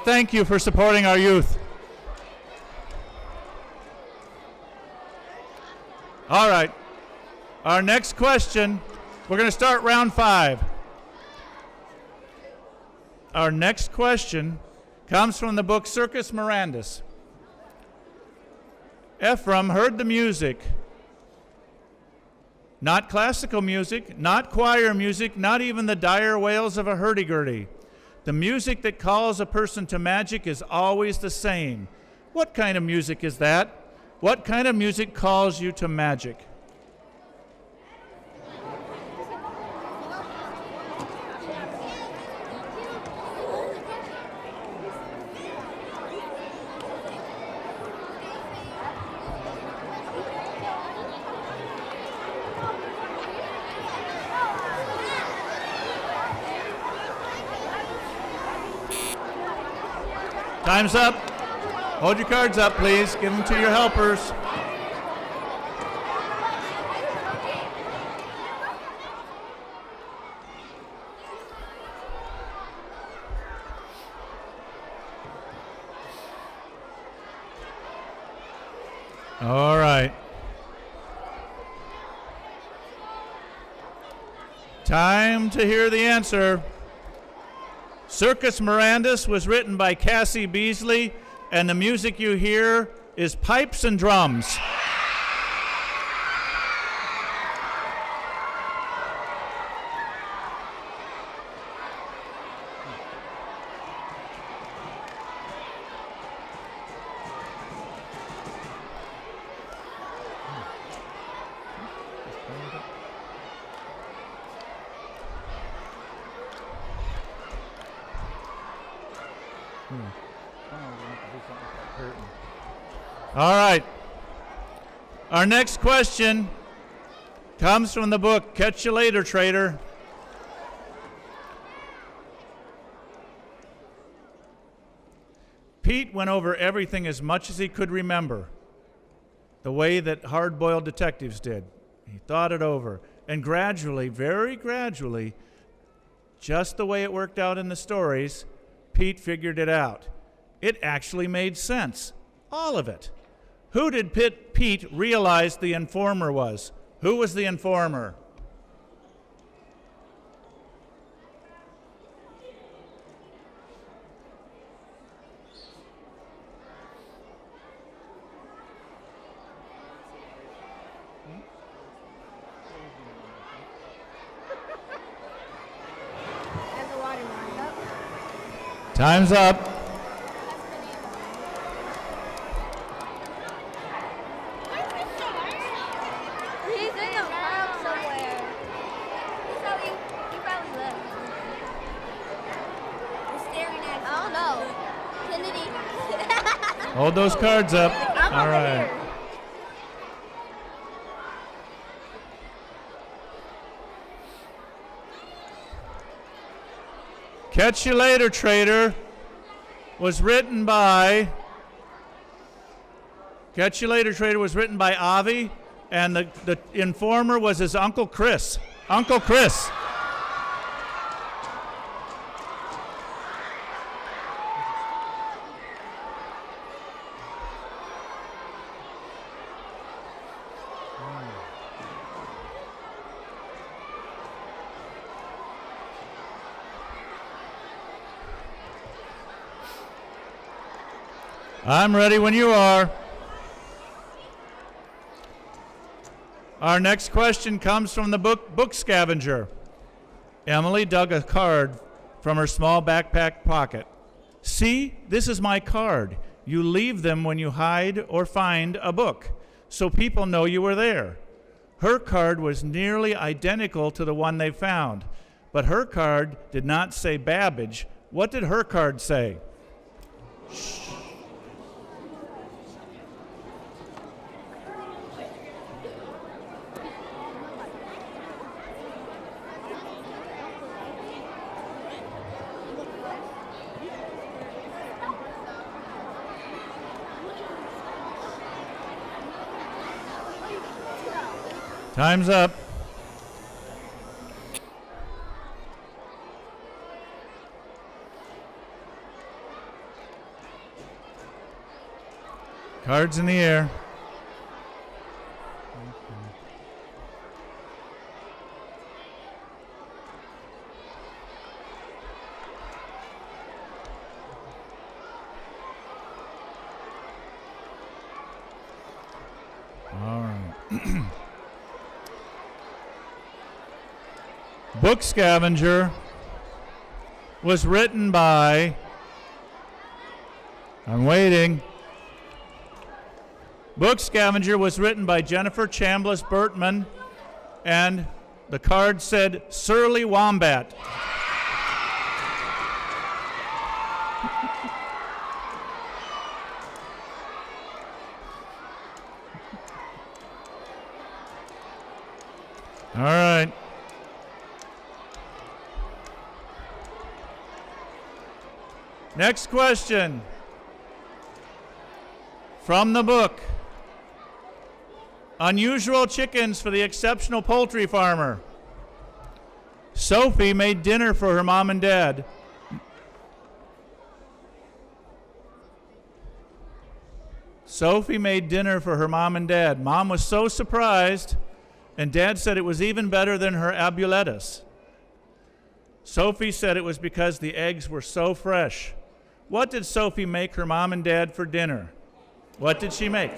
thank you for supporting our youth. All right, our next question, we're going to start round 5. Our next question comes from the book Circus Mirandus. Ephraim heard the music, not classical music, not choir music, not even the dire wails of a hurdy-gurdy. The music that calls a person to magic is always the same. What kind of music is that? What kind of music calls you to magic? Time's up. Hold your cards up, please. Give them to your helpers. All right. Time to hear the answer. Circus Mirandus was written by Cassie Beasley, and the music you hear is pipes and drums. All right. Our next question comes from the book Catch You Later, Trader. Pete went over everything as much as he could remember, the way that hard-boiled detectives did. He thought it over. And gradually, very gradually, just the way it worked out in the stories, Pete figured it out. It actually made sense. All of it. Who did Pete realize the informer was? Who was the informer? Time's up. He's in the pub somewhere. He probably left. He's staring at us. I don't know. Kennedy. Hold those cards up. I'm All over right. here. Catch You Later, Trader was written by Avi, and the informer was his Uncle Chris. Uncle Chris. I'm ready when you are. Our next question comes from the book Scavenger. Emily dug a card from her small backpack pocket. See, this is my card. You leave them when you hide or find a book, so people know you were there. Her card was nearly identical to the one they found, but her card did not say Babbage. What did her card say? Shh. Time's up. Cards in the air. All right. Book Scavenger was written by, I'm waiting. Book Scavenger was written by Jennifer Chambliss Burtman, and the card said Surly Wombat. All right. Next question. From the book, Unusual Chickens for the Exceptional Poultry Farmer. Sophie made dinner for her mom and dad. Sophie made dinner for her mom and dad. Mom was so surprised, and Dad said it was even better than her abuletas. Sophie said it was because the eggs were so fresh. What did Sophie make her mom and dad for dinner? What did she make?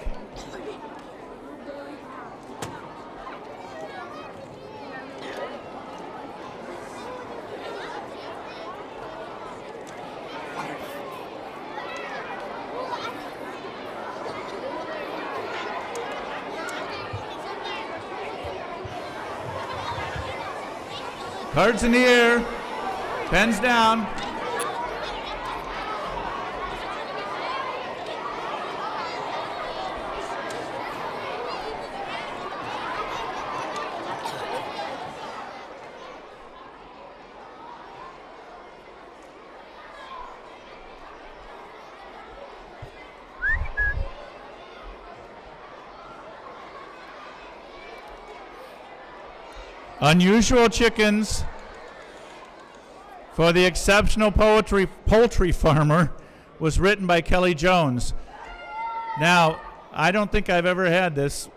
Cards in the air, pens down. Unusual Chickens for the Exceptional Poultry Farmer was written by Kelly Jones. Now, I don't think I've ever had this,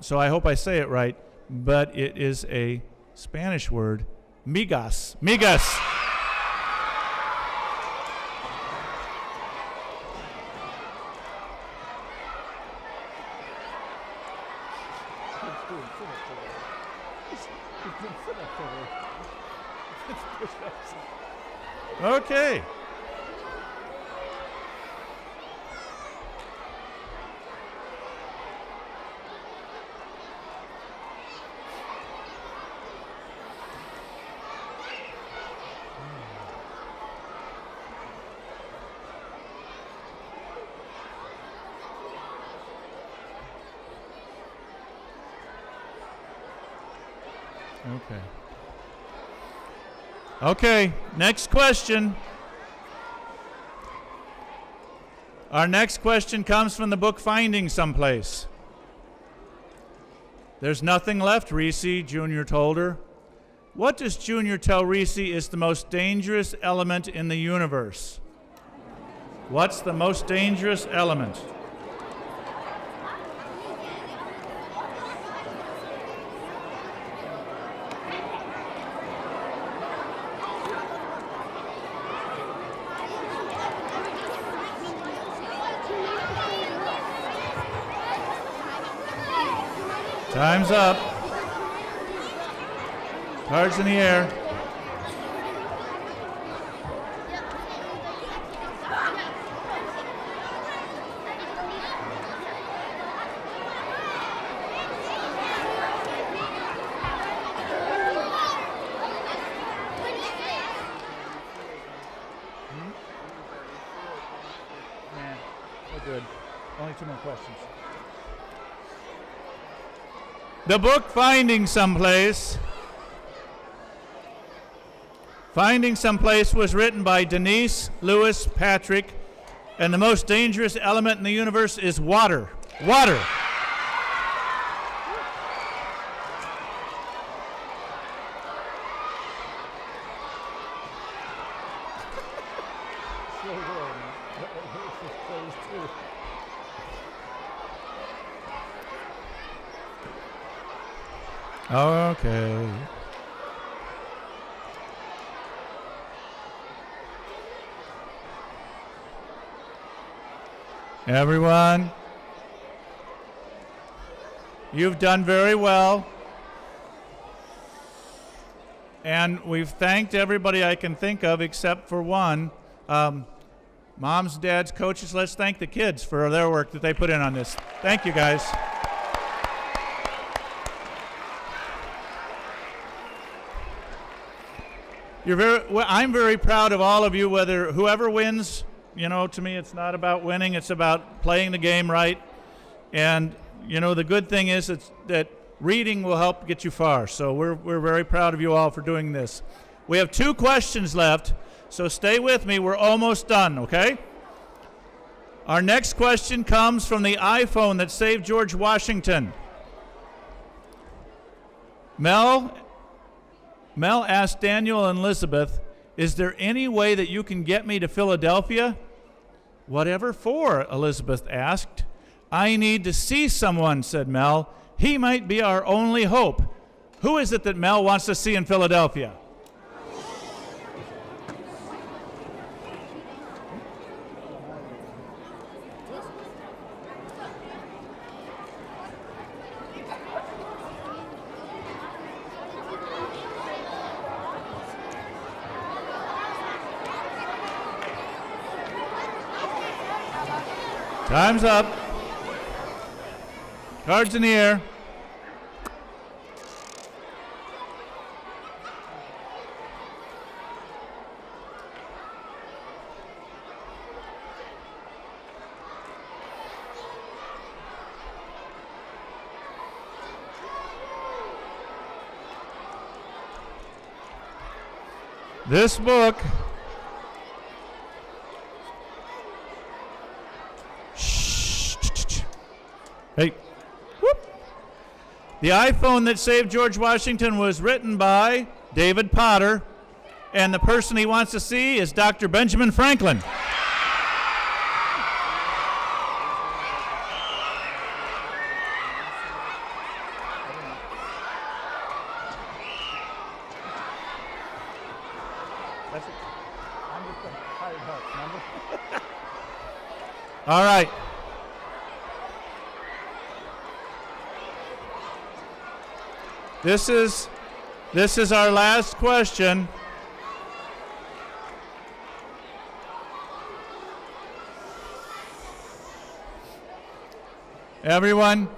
so I hope I say it right, but it is a Spanish word, migas. Migas. Okay. Okay. Okay, next question. Our next question comes from the book Finding Someplace. There's nothing left, Reese, Junior told her. What does Junior tell Reese is the most dangerous element in the universe? What's the most dangerous element? Time's up. Cards in the air. We're good. Only 2 more questions. The book Finding Someplace. Finding Someplace was written by Denise Lewis Patrick, and the most dangerous element in the universe is water. Water. Okay. Everyone, you've done very well. And we've thanked everybody I can think of except for one. Moms, dads, coaches, let's thank the kids for their work that they put in on this. Thank you, guys. I'm very proud of all of you, whoever wins. You know, to me, it's not about winning. It's about playing the game right. And, you know, the good thing is that reading will help get you far. So we're very proud of you all for doing this. We have 2 questions left, so stay with me. We're almost done, okay? Our next question comes from the iPhone that saved George Washington. Mel asked Daniel and Elizabeth, "Is there any way that you can get me to Philadelphia?" "Whatever for?" Elizabeth asked. "I need to see someone," said Mel. "He might be our only hope." Who is it that Mel wants to see in Philadelphia? Time's up. Cards in the air. This book Hey. Whoop. The iPhone that saved George Washington was written by David Potter, and the person he wants to see is Dr. Benjamin Franklin. All right. This is our last question. Everyone,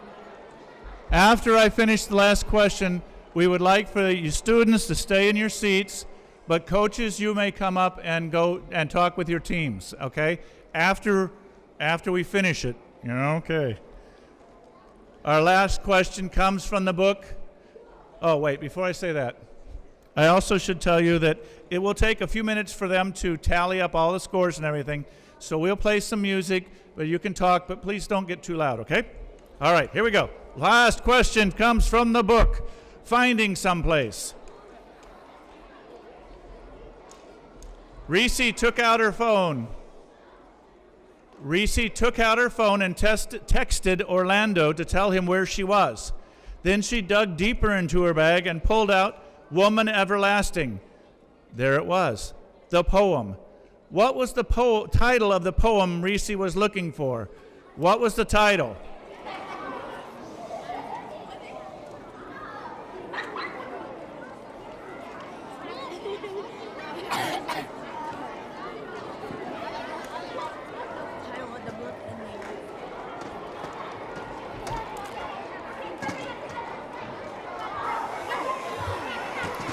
after I finish the last question, we would like for you students to stay in your seats, but coaches, you may come up and go and talk with your teams, okay? After we finish it, you know, okay. Our last question comes from the book. Oh, wait, before I say that, I also should tell you that it will take a few minutes for them to tally up all the scores and everything. So we'll play some music, but you can talk, but please don't get too loud, okay? All right, here we go. Last question comes from the book, Finding Someplace. Reese took out her phone. Reese took out her phone and texted Orlando to tell him where she was. Then she dug deeper into her bag and pulled out Woman Everlasting. There it was, the poem. What was the title of the poem Reese was looking for? What was the title?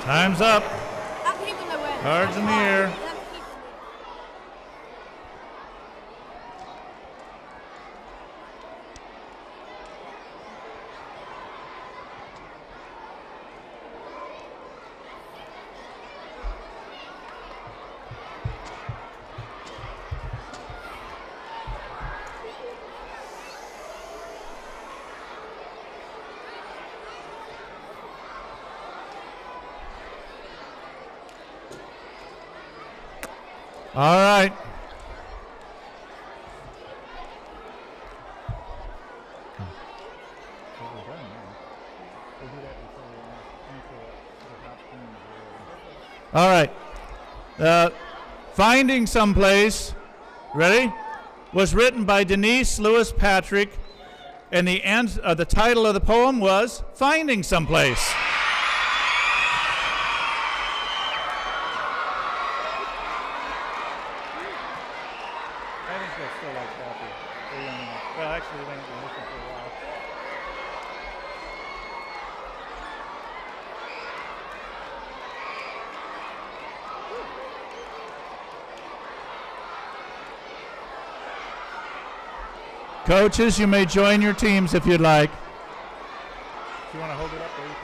Time's up. Cards in the air. All right. All right. Finding Someplace, ready? Was written by Denise Lewis Patrick, and the title of the poem was Finding Someplace. I think they'll still like coffee. Well, actually, they haven't been listening for a while. Coaches, you may join your teams if you'd like. If you want to hold it up, there you can.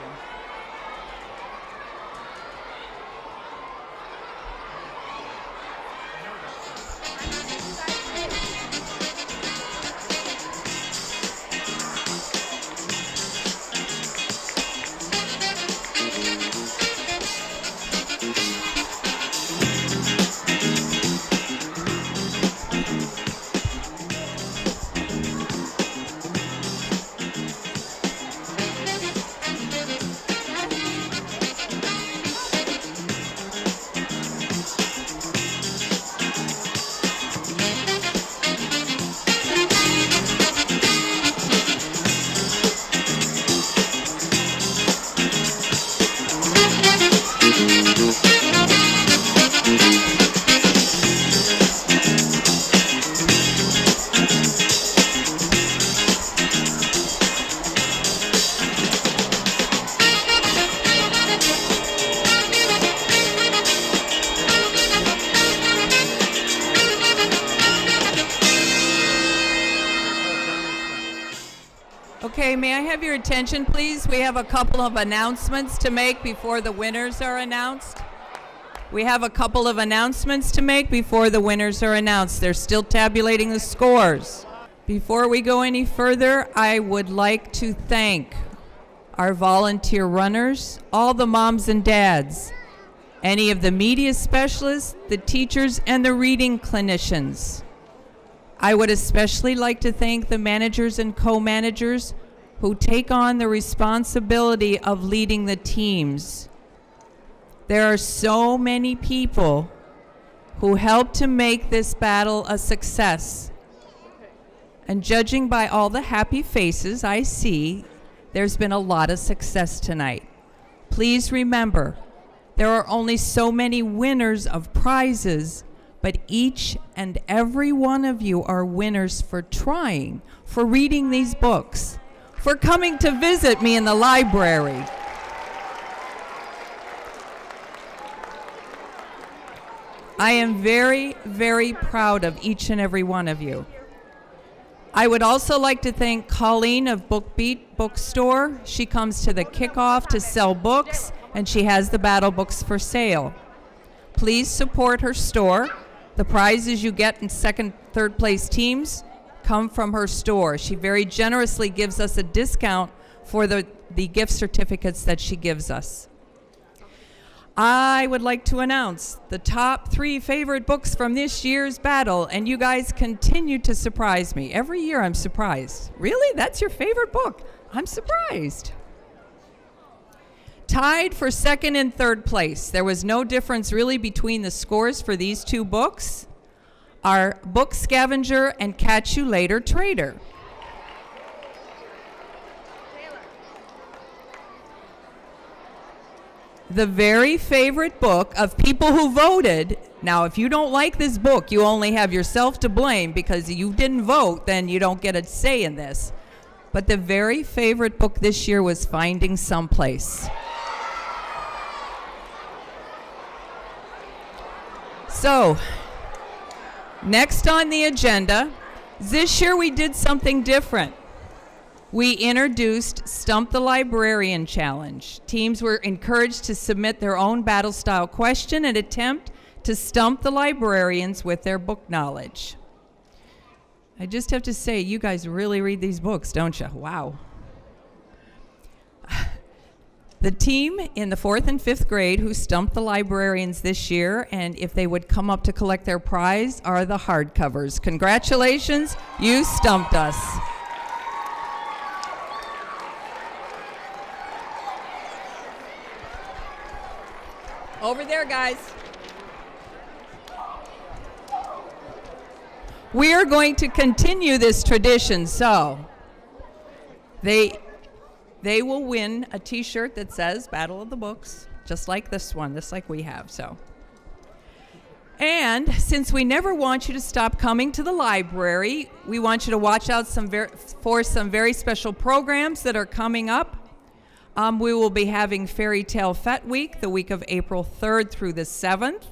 Okay, may I have your attention, please? We have a couple of announcements to make before the winners are announced. We have a couple of announcements to make before the winners are announced. They're still tabulating the scores. Before we go any further, I would like to thank our volunteer runners, all the moms and dads, any of the media specialists, the teachers, and the reading clinicians. I would especially like to thank the managers and co-managers who take on the responsibility of leading the teams. There are so many people who help to make this battle a success. And judging by all the happy faces I see, there's been a lot of success tonight. Please remember, there are only so many winners of prizes, but each and every one of you are winners for trying, for reading these books, for coming to visit me in the library. I am very, very proud of each and every one of you. I would also like to thank Colleen of BookBeat Bookstore. She comes to the kickoff to sell books, and she has the battle books for sale. Please support her store. The prizes you get in second, third place teams come from her store. She very generously gives us a discount for the gift certificates that she gives us. I would like to announce the top 3 favorite books from this year's battle, and you guys continue to surprise me. Every year I'm surprised. Really? That's your favorite book? I'm surprised. Tied for second and third place. There was no difference really between the scores for these 2 books. Are Book Scavenger and Catch You Later Trader. The very favorite book of people who voted. Now, if you don't like this book, you only have yourself to blame because you didn't vote, then you don't get a say in this. But the very favorite book this year was Finding Someplace. So, next on the agenda, this year we did something different. We introduced Stump the Librarian Challenge. Teams were encouraged to submit their own battle-style question and attempt to stump the librarians with their book knowledge. I just have to say, you guys really read these books, don't you? Wow. The team in the 4th and 5th grade who stumped the librarians this year, and if they would come up to collect their prize, are the hardcovers. Congratulations, you stumped us. Over there, guys. We are going to continue this tradition, so they will win a t-shirt that says Battle of the Books, just like this one, just like we have, so. And since we never want you to stop coming to the library, we want you to watch out for some very special programs that are coming up. We will be having Fairy Tale Fete Week, the week of April 3rd through the 7th.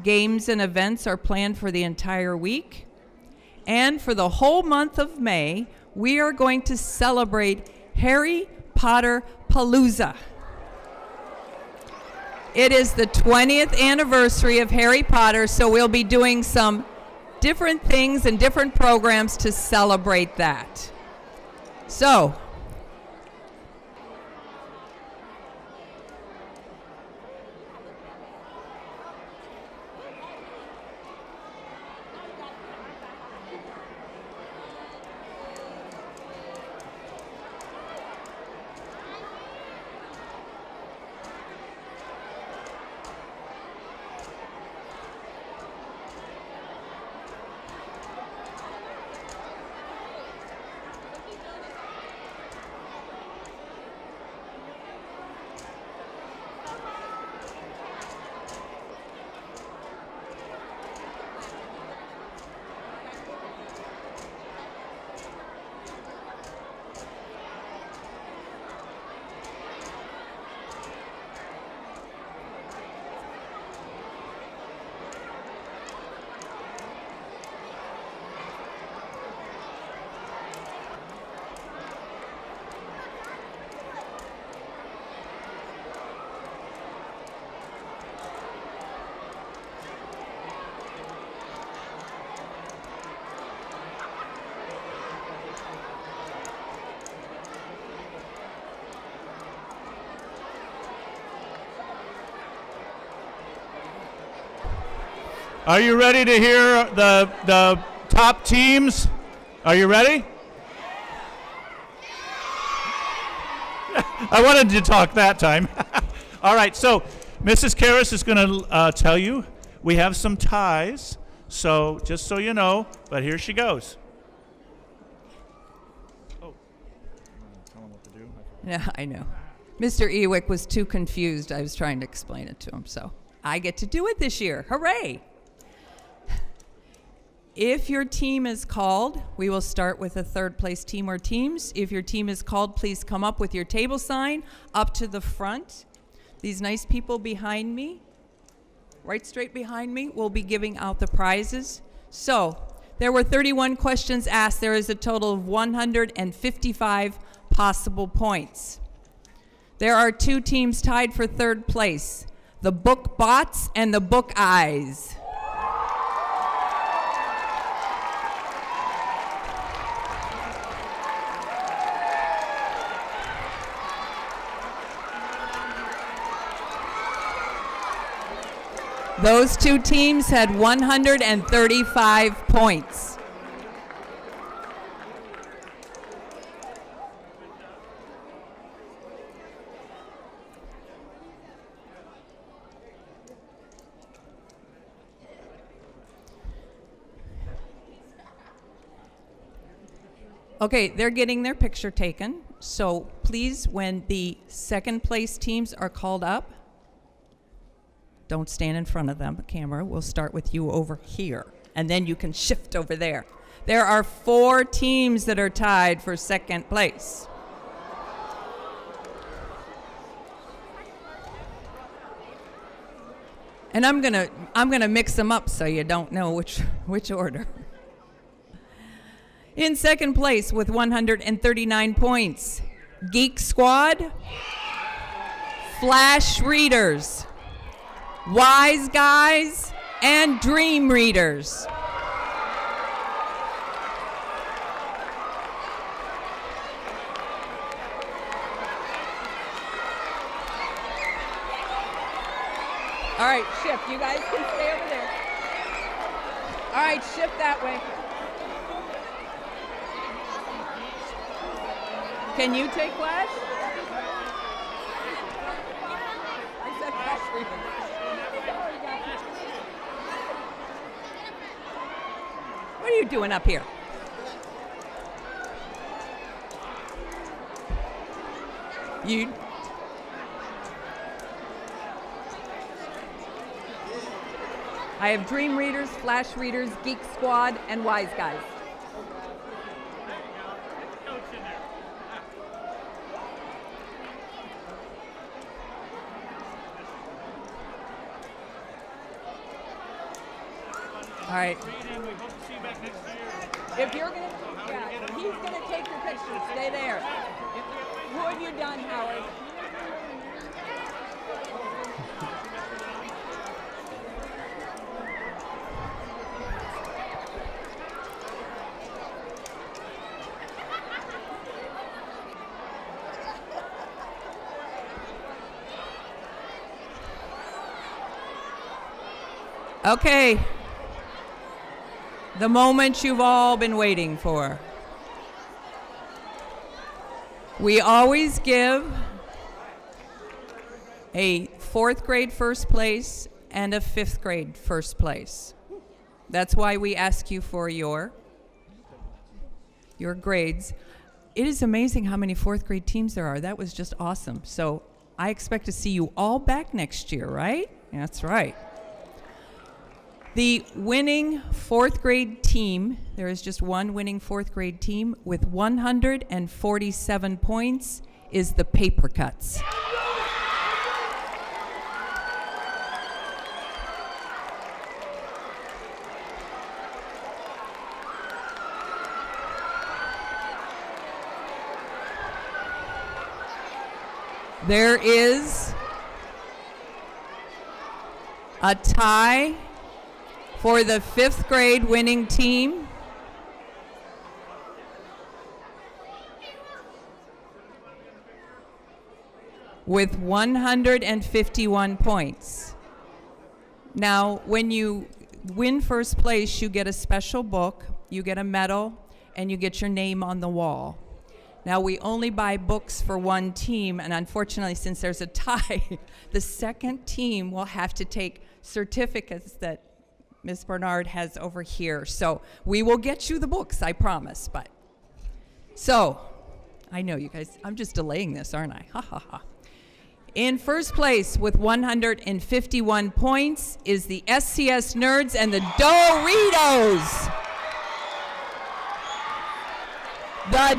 Games and events are planned for the entire week. And for the whole month of May, we are going to celebrate Harry Potter Palooza. It is the 20th anniversary of Harry Potter, so we'll be doing some different things and different programs to celebrate that. So, Are you ready to hear the top teams? Are you ready? I wanted to talk that time. All right, so Mrs. Karras is going to tell you we have some ties, so just so you know, but here she goes. Oh, tell him what to do. yeah, I know. Mr. Ewick was too confused. I was trying to explain it to him, so I get to do it this year. Hooray! If your team is called, we will start with a third place team or teams. If your team is called, please come up with your table sign up to the front. These nice people behind me, right straight behind me, will be giving out the prizes. So, there were 31 questions asked. There is a total of 155 possible points. There are two teams tied for third place, the Book Bots and the Book Eyes. Those two teams had 135 points. Okay, they're getting their picture taken. So please, when the second place teams are called up, don't stand in front of them, the camera. We'll start with you over here, and then you can shift over there. There are 4 teams that are tied for second place. And I'm gonna mix them up so you don't know which order. In second place with 139 points, Geek Squad, Flash Readers, Wise Guys, and Dream Readers. All right, shift. You guys can stay over there. All right, shift that way. Can you take Flash? I said Flash Readers. What are you doing up here? You. I have Dream Readers, Flash Readers, Geek Squad, and Wise Guys. All right. If you're gonna, yeah, he's gonna take your picture. Stay there. Who have you done, Howard? Okay. The moment you've all been waiting for. We always give a 4th grade first place and a 5th grade first place. That's why we ask you for your grades. It is amazing how many 4th grade teams there are. That was just awesome. So I expect to see you all back next year, right? That's right. The winning 4th grade team, there is just one winning 4th grade team with 147 points, is the Paper Cuts. There is a tie for the 5th grade winning team. With 151 points. Now, when you win first place, you get a special book, you get a medal, and you get your name on the wall. Now, we only buy books for one team, and unfortunately, since there's a tie, the second team will have to take certificates that Ms. Bernard has over here. So we will get you the books, I promise. But so, I know you guys, I'm just delaying this, aren't I? Ha ha ha. In first place with 151 points is the SCS Nerds and the Doritos. The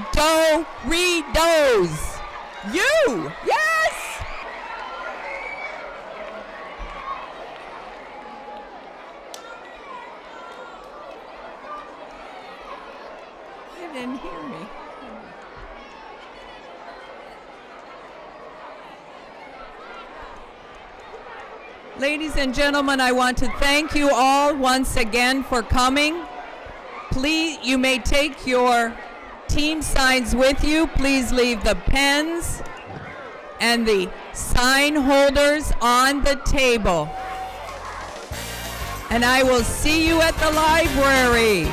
Doritos. You, yes! You didn't hear me. Ladies and gentlemen, I want to thank you all once again for coming. Please, you may take your team signs with you. Please leave the pens and the sign holders on the table. And I will see you at the library.